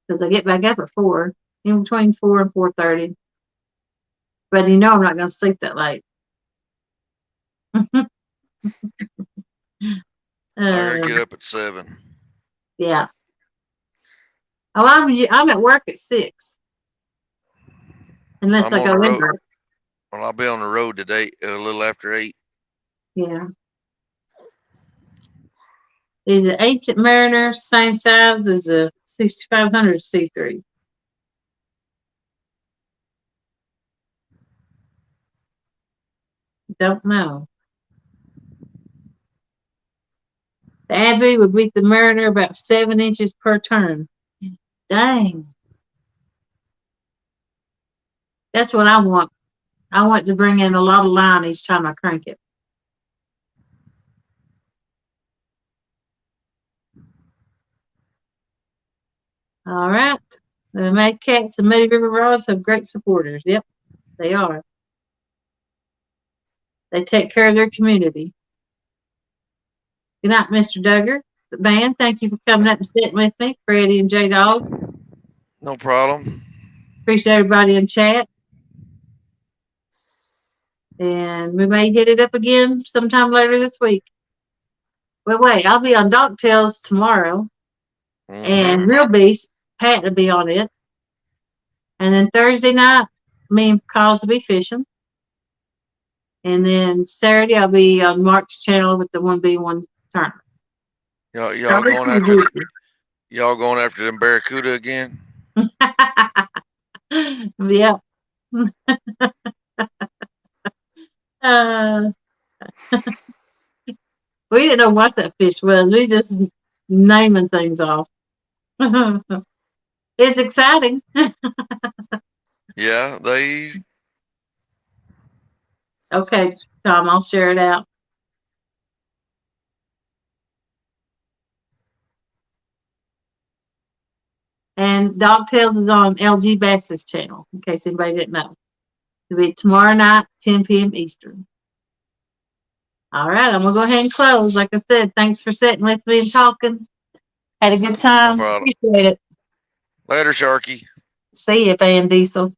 Because I get back up at 4, in between 4 and 4:30. But you know I'm not going to sleep that late. I gotta get up at 7. Yeah. Oh, I'm at work at 6. Unless I'm I on go the in road. work. Well, I'll be on the road today a little after 8. Yeah. Is an Ancient Mariner, same size as a 6500 C3. Don't know. The Abbey would beat the Mariner about 7 inches per turn. Dang. That's what I want. I want to bring in a lot of line each time I crank it. All right. The Mad Cats and Muddy River Rods have great supporters. Yep, they are. They take care of their community. Good night, Mr. Duggar. The band, thank you for coming up and sitting with me, Freddie and J Dog. No problem. Appreciate everybody in chat. And we may hit it up again sometime later this week. Well, wait, I'll be on Doc Tales tomorrow. And Real Beast, Pat will be on it. And then Thursday night, me and Kyle's will be fishing. And then Saturday, I'll be on Mark's channel with the 1v1 tournament. Y'all going after them Barracuda again? Yeah. We didn't know what that fish was. We just naming things off. It's exciting. Yeah, they. Okay, Tom, I'll share it out. And Dog Tales is on LG Bass's channel, in case anybody didn't know. It'll be tomorrow night, 10 p.m. Eastern. All right, I'm going to go ahead and close. Like I said, thanks for sitting with me and talking. Had a good time. No problem. Appreciate it. Later, Sharky. See you, Van Diesel.